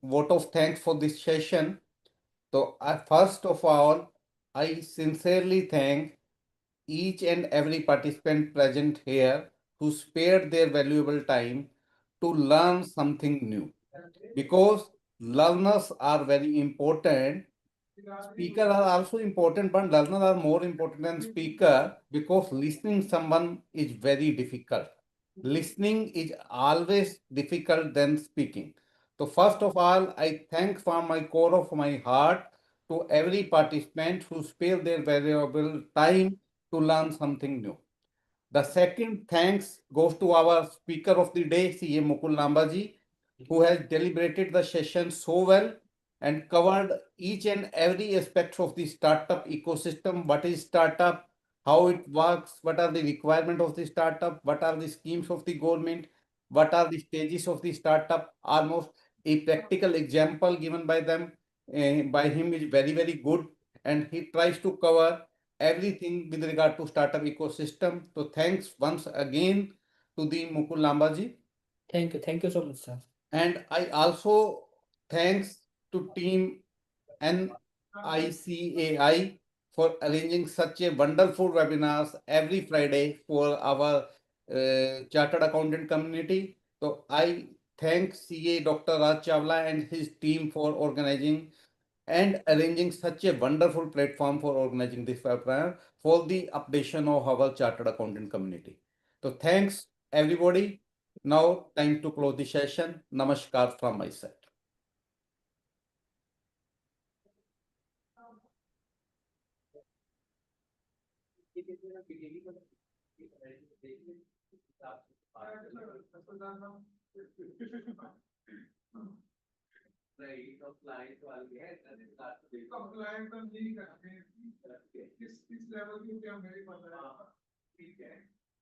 vote of thanks for this session. So first of all, I sincerely thank each and every participant present here who spared their valuable time to learn something new, because learners are very important. Speakers are also important, but learners are more important than speaker, because listening someone is very difficult. Listening is always difficult than speaking. So first of all, I thank from my core of my heart to every participant who spared their valuable time to learn something new. The second thanks goes to our speaker of the day, CA Mukul Lambaji, who has deliberated the session so well and covered each and every aspect of the startup ecosystem. What is startup? How it works? What are the requirements of the startup? What are the schemes of the government? What are the stages of the startup? Almost a practical example given by them, by him, is very, very good. And he tries to cover everything with regard to startup ecosystem. So thanks once again to the Mukul Lambaji. Thank you so much, sir. And I also thanks to team NICAI for arranging such a wonderful webinars every Friday for our chartered accountant community. So I thank CA Dr. Raj Chawla and his team for organizing and arranging such a wonderful platform for organizing this webinar for the updation of our chartered accountant community. So thanks everybody. Now time to close the session. Namaskar from my side. Compliance हम नहीं करते किस level की क्या मेरी पता है ठीक है